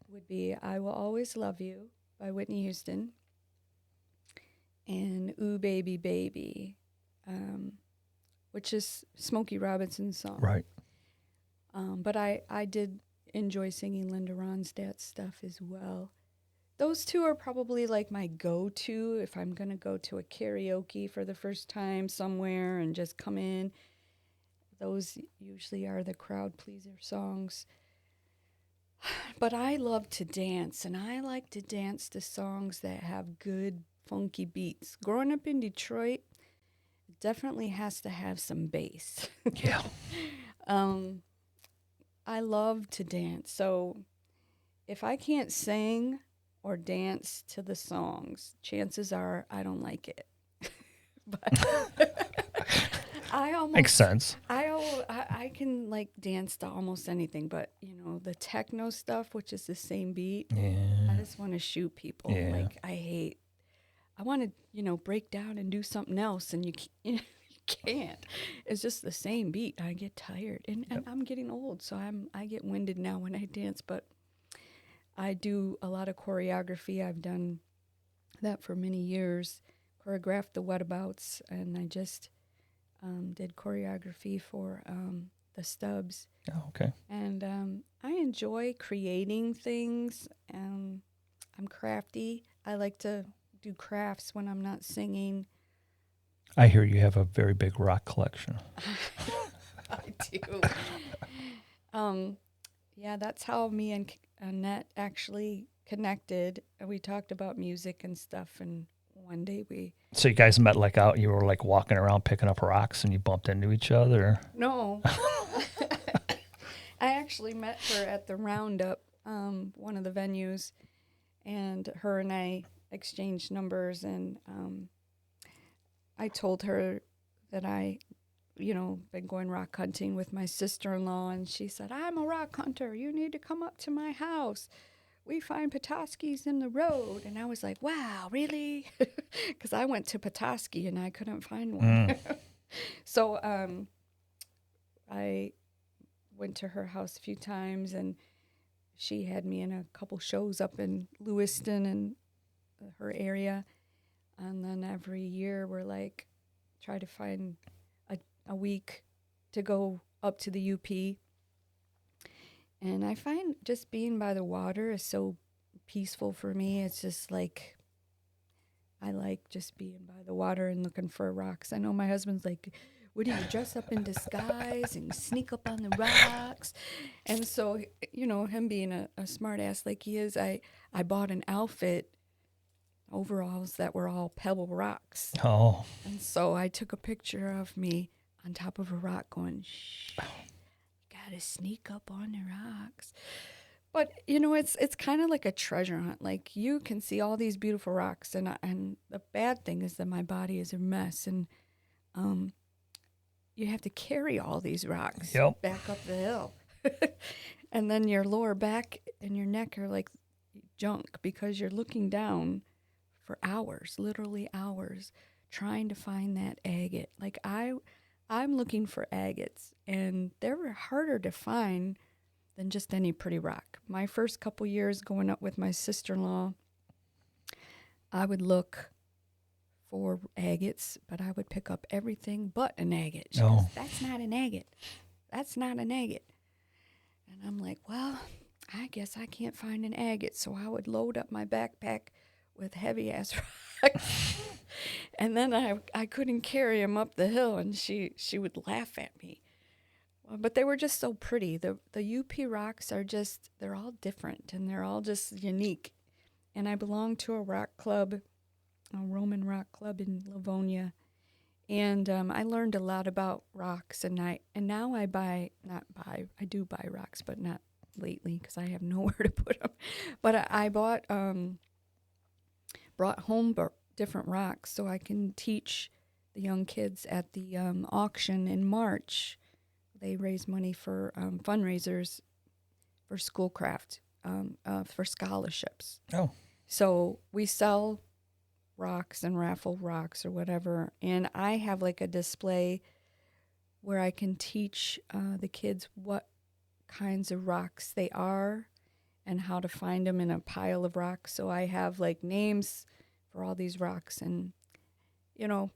would be I Will Always Love You by Whitney Houston and Ooh Baby Baby, which is Smokey Robinson's song. Right. But I did enjoy singing Linda Ronstadt stuff as well. Those two are probably like my go-to if I'm going to go to a karaoke for the first time somewhere and just come in. Those usually are the crowd pleaser songs. But I love to dance, and I like to dance to songs that have good, funky beats. Growing up in Detroit, it definitely has to have some bass. Yeah. I love to dance. So if I can't sing or dance to the songs, chances are I don't like it. But I almost Makes sense. I can like dance to almost anything, but the techno stuff, which is the same beat, I Yeah. just want to shoot people. Yeah. Like I want to break down and do something else, and you can't. It's just the same beat. I get tired, and I'm getting old, so I get winded now when I dance. But I do a lot of choreography. I've done that for many years. Choreographed the Whereabouts, and I just did choreography for the Stubbs. Oh, okay. And I enjoy creating things. I'm crafty. I like to do crafts when I'm not singing. I hear you have a very big rock collection. I do. Yeah, that's how me and Annette actually connected. We talked about music and stuff, and one day So you guys met you were like walking around picking up rocks and you bumped into each other? No. I actually met her at the Roundup, one of the venues, and her and I exchanged numbers, and I told her that I, been going rock hunting with my sister-in-law, and she said, I'm a rock hunter. You need to come up to my house. We find Petoskey's in the road. And I was like, wow, really? Because I went to Petoskey and I couldn't find one. So I went to her house a few times, and she had me in a couple shows up in Lewiston and her area. And then every year we're like, try to find a week to go up to the UP. And I find just being by the water is so peaceful for me. It's just like, I like just being by the water and looking for rocks. I know my husband's like, what do you dress up in disguise and sneak up on the rocks? And so, him being a smart ass like he is, I bought an outfit, overalls that were all pebble rocks. Oh. And so I took a picture of me on top of a rock going, shh, gotta sneak up on the rocks. But, it's kind of like a treasure hunt. Like, you can see all these beautiful rocks, and the bad thing is that my body is a mess, and you have to carry all these rocks back up the hill. And then your lower back and your neck are like junk because you're looking down for hours, literally hours, trying to find that agate. Like, I'm looking for agates, and they were harder to find than just any pretty rock. My first couple years going up with my sister-in-law, I would look for agates, but I would pick up everything but an agate. She goes, that's not an agate. That's not an agate. And I'm like, well, I guess I can't find an agate. So I would load up my backpack with heavy-ass rocks. And then I couldn't carry them up the hill, and she would laugh at me. But they were just so pretty. The UP rocks are just, they're all different, and they're all just unique. And I belong to a rock club, a Roman rock club in Livonia. And I learned a lot about rocks, and now I do buy rocks, but not lately because I have nowhere to put them. But I brought home different rocks so I can teach the young kids at the auction in March. They raise money for fundraisers for Schoolcraft, for scholarships. Oh, So we sell rocks and raffle rocks or whatever, and I have like a display where I can teach the kids what kinds of rocks they are and how to find them in a pile of rocks. So I have like names for all these rocks, and you know,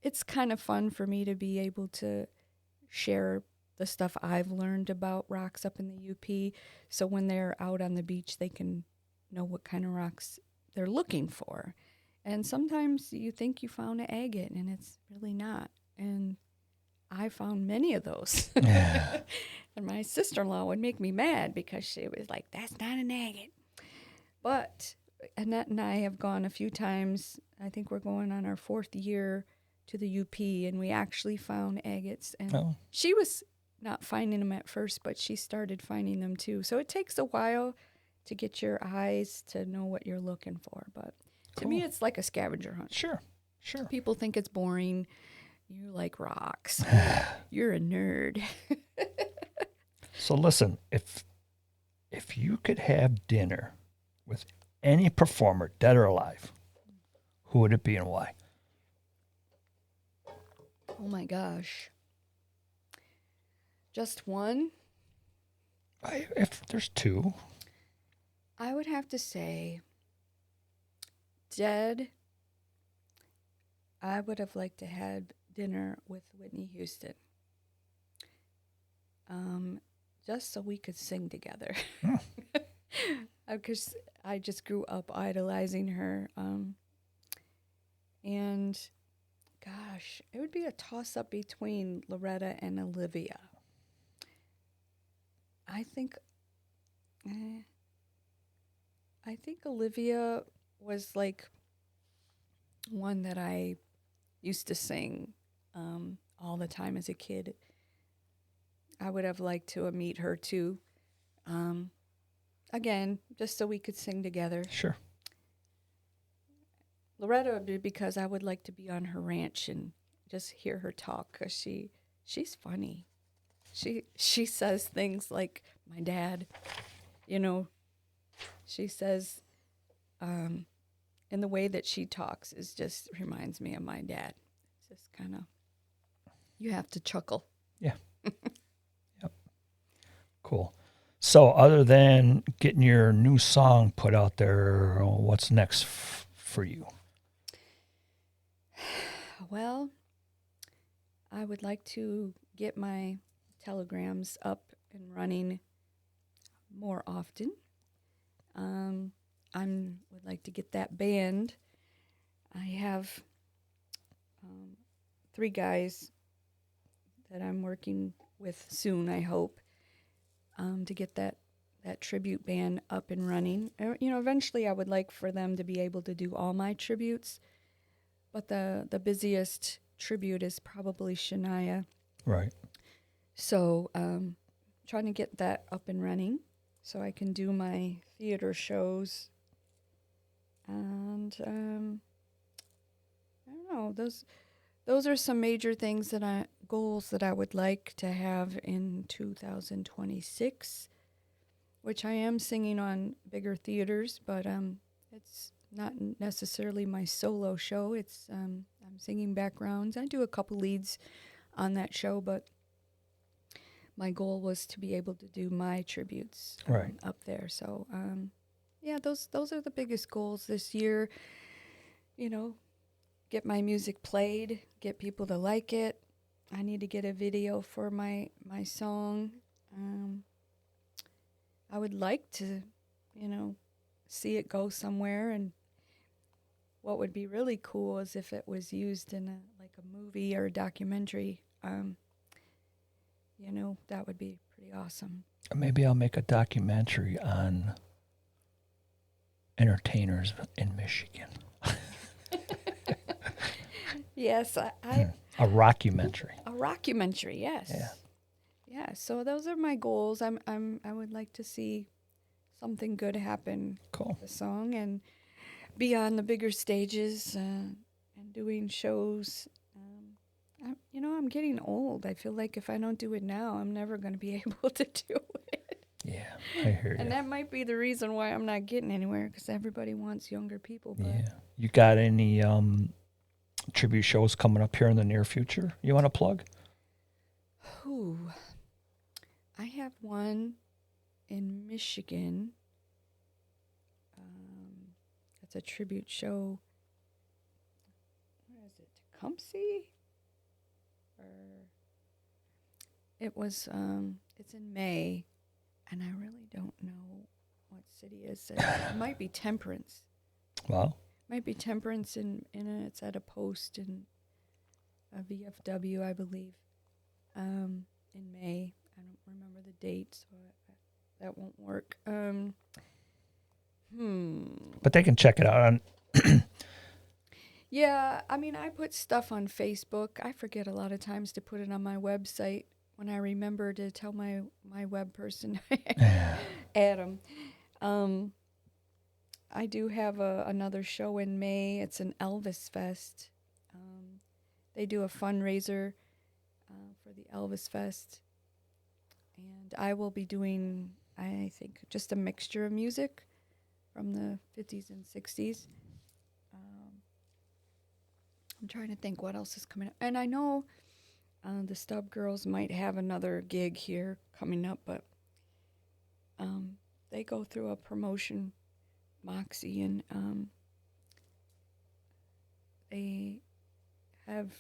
it's kind of fun for me to be able to share the stuff I've learned about rocks up in the UP. So when they're out on the beach, they can know what kind of rocks they're looking for. And sometimes you think you found an agate, and it's really not. And I found many of those. yeah. And my sister-in-law would make me mad because she was like, that's not an agate. But Annette and I have gone a few times. I think we're going on our 4th year to the UP, and we actually found agates. And Oh, she was not finding them at first, but she started finding them too. So it takes a while to get your eyes to know what you're looking for. But to me, Cool. it's like a scavenger hunt. sure. Sure. People think it's boring. You like rocks. You're a nerd. So listen, if you could have dinner with any performer, dead or alive, who would it be and why? Oh my gosh. Just one? If there's two, I would have to say dead. I would have liked to have dinner with Whitney Houston. Just so we could sing together. Because I just grew up idolizing her. And gosh, it would be a toss up between Loretta and Olivia. I think Olivia was like one that I used to sing all the time as a kid. I would have liked to meet her too. Again, just so we could sing together. sure. Loretta would be because I would like to be on her ranch and just hear her talk, because she's funny. She says things like my dad, you know. She says, and the way that she talks is just reminds me of my dad. It's just kind of, you have to chuckle. Yeah. Yep. Cool. So, other than getting your new song put out there, what's next for you? Well, I would like to get my telegrams up and running more often. I would like to get that band. I have 3 guys that I'm working with soon, I hope, to get that tribute band up and running. Eventually I would like for them to be able to do all my tributes, but the busiest tribute is probably Shania. Right. So trying to get that up and running so I can do my theater shows. And I don't know, those are some major things goals that I would like to have in 2026, which I am singing on bigger theaters, but it's not necessarily my solo show. It's I'm singing backgrounds. I do a couple leads on that show, but my goal was to be able to do my tributes Right. up there. So yeah, those are the biggest goals this year. Get my music played, get people to like it. I need to get a video for my song. I would like to, see it go somewhere. And what would be really cool is if it was used in a movie or a documentary. That would be pretty awesome. Maybe I'll make a documentary on entertainers in Michigan. Yes, A rockumentary. a rockumentary. Yes. Yeah. Yeah. So those are my goals. I would like to see something good happen Cool. with the song and be on the bigger stages and doing shows. I'm getting old. I feel like if I don't do it now, I'm never going to be able to do it. Yeah. Yeah, I hear And you. that might be the reason why I'm not getting anywhere, because everybody wants younger people. But Yeah. You got any tribute shows coming up here in the near future you want to plug? Ooh, I have one in Michigan. It's a tribute show. What is it? Tecumseh? Or it was. It's in May, and I really don't know what city it is. It might be Temperance. Wow. Might be Temperance it's at a post in a VFW, I believe, in May. I don't remember the date, so that won't work. But they can check it out on. Yeah, I mean, I put stuff on Facebook. I forget a lot of times to put it on my website when I remember to tell my web person, Adam. I do have another show in May. It's an Elvis Fest. They do a fundraiser for the Elvis Fest. And I will be doing, I think, just a mixture of music from the 50s and 60s. I'm trying to think what else is coming up. And I know the Stub Girls might have another gig here coming up, but they go through a promotion, Moxie, and they have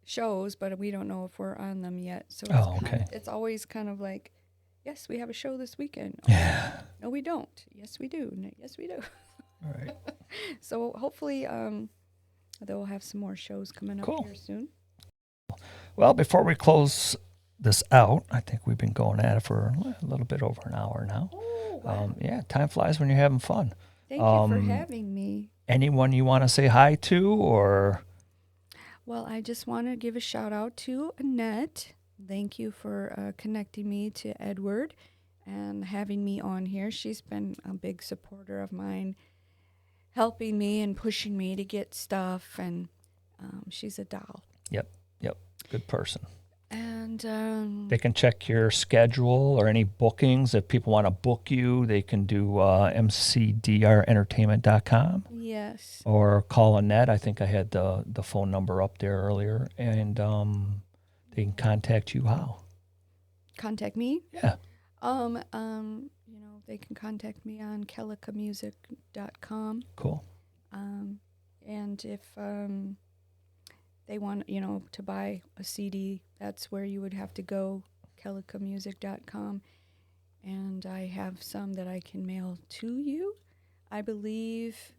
shows, but we don't know if we're on them yet. So it's always kind of like, yes, we have a show this weekend. Yeah. No, we don't. Yes, we do. No, yes, we do. All right. So hopefully they'll have some more shows coming up here soon. Well, before we close this out, I think we've been going at it for a little bit over an hour now. Oh, wow. Yeah, time flies when you're having fun. Thank you for having me. Anyone you want to say hi to, or? Well, I just want to give a shout out to Annette. Thank you for connecting me to Edward and having me on here. She's been a big supporter of mine, helping me and pushing me to get stuff, and she's a doll. Yep. Good person. And they can check your schedule or any bookings. If people want to book you, they can do mcdrentertainment.com. Yes. Or call Annette. I think I had the phone number up there earlier. And they can contact you how? Contact me? Yeah. They can contact me on kellicamusic.com. Cool. And if they want, to buy a CD, that's where you would have to go, kellicamusic.com. And I have some that I can mail to you, I believe,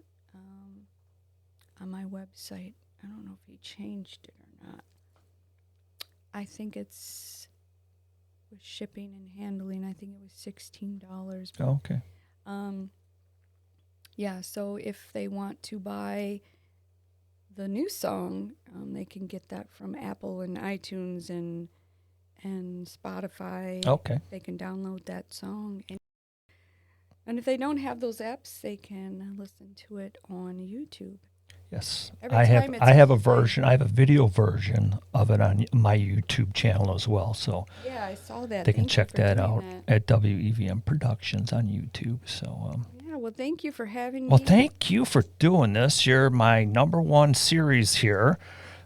on my website. I don't know if he changed it or not. I think it's with shipping and handling. I think it was $16. Oh, okay. Yeah, so if they want to buy the new song, they can get that from Apple and iTunes and Spotify. Okay. They can download that song. And if they don't have those apps, they can listen to it on YouTube. Yes. I have a version. I have a video version of it on my YouTube channel as well. So yeah, I saw that. They can check that out at WEVM Productions on YouTube. So well, thank you for having me. Well, thank you for doing this. You're my #1 series here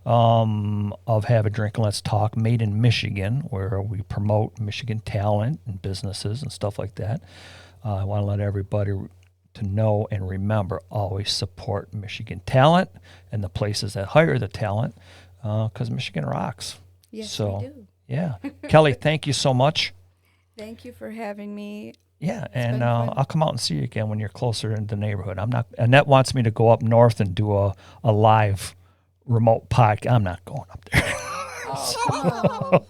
of Have a Drink and Let's Talk, made in Michigan, where we promote Michigan talent and businesses and stuff like that. I want to let everybody to know and remember, always support Michigan talent and the places that hire the talent, because Michigan rocks. Yes, so, we do. Yeah. Kelly, thank you so much. Thank you for having me. Yeah, and I'll come out and see you again when you're closer in the neighborhood. Annette wants me to go up north and do a live remote podcast. I'm not going up there. Oh,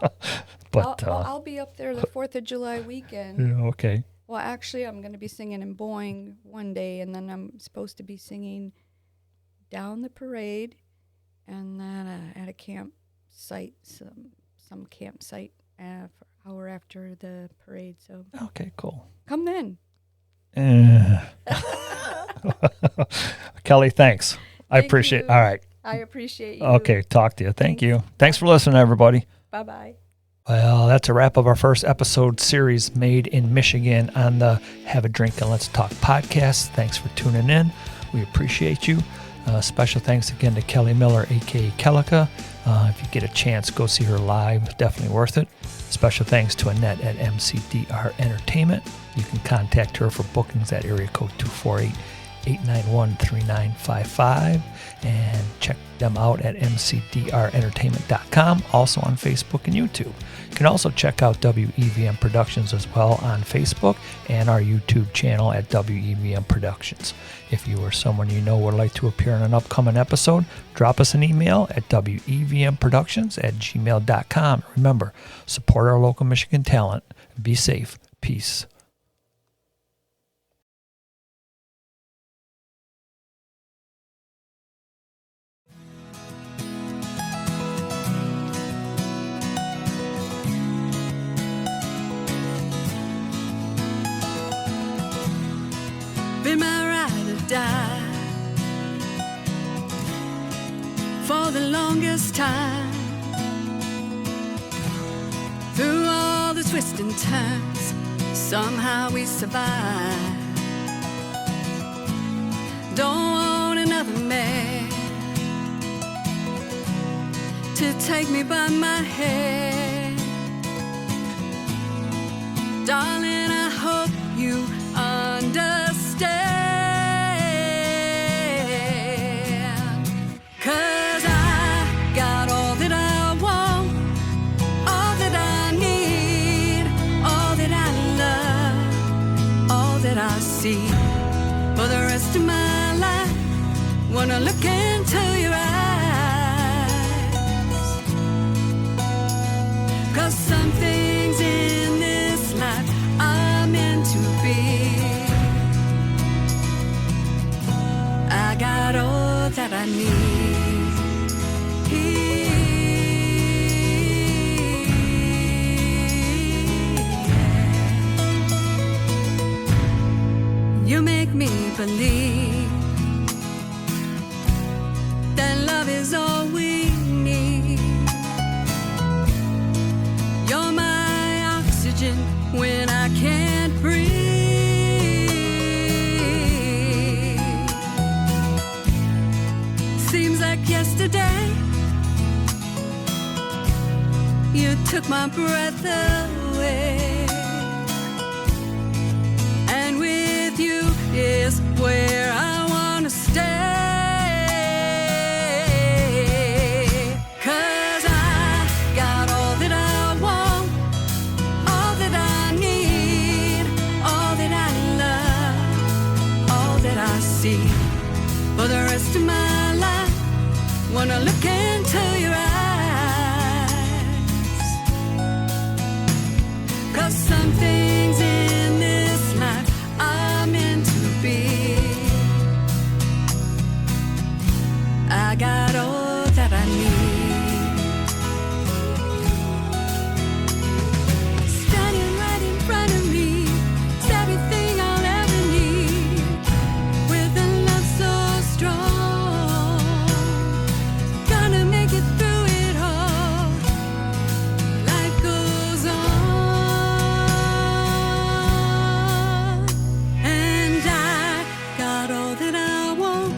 but I'll be up there the 4th of July weekend. Yeah, okay. Well, actually, I'm going to be singing in Boeing one day, and then I'm supposed to be singing down the parade, and then at a campsite, some campsite for an hour after the parade. So okay, cool. Come then. Kelly, thanks. I appreciate it. All right. I appreciate you. Okay, talk to you. Thank you. Thanks for listening, everybody. Bye-bye. Well, that's a wrap of our first episode series made in Michigan on the Have a Drink and Let's Talk podcast. Thanks for tuning in. We appreciate you. Special thanks again to Kelly Miller, a.k.a. Kellica. If you get a chance, go see her live. Definitely worth it. Special thanks to Annette at MCDR Entertainment. You can contact her for bookings at area code 248-891-3955 and check them out at mcdrentertainment.com, also on Facebook and YouTube. You can also check out WEVM Productions as well on Facebook and our YouTube channel at WEVM Productions. If you or someone you know would like to appear in an upcoming episode, drop us an email at wevmproductions@gmail.com. Remember, support our local Michigan talent. Be safe. Peace. Been my ride or die for the longest time. Through all the twists and turns, somehow we survive. Don't want another man to take me by my hand. Darling, I hope you understand. 'Cause I got all that I want, all that I need, all that I love, all that I see. For the rest of my life, wanna look into your eyes. 'Cause some things in this life are meant to be. I got all that I need. You make me believe that love is all we need. You're my oxygen when I can't breathe. Seems like yesterday you took my breath away, and with you is where I wanna stay. 'Cause I got all that I want, all that I need, all that I love, all that I see. For the rest of my life, wanna look into your eyes. 'Cause some things in this life are meant to be. I got all that I need. Standing right in front of me, it's everything I'll ever need. With a love so strong, gonna make it through it all. Life goes on, and I got all that I want,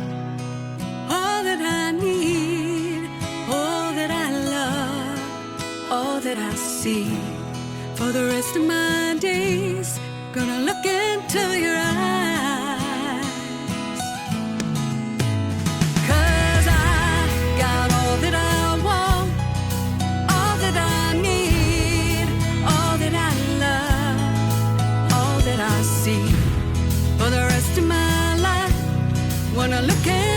all that I need, all that I love, all that I see. For the rest of my days, gonna look into your eyes. 'Cause I got all that I want, all that I need, all that I love, all that I see. For the rest of my life, wanna look at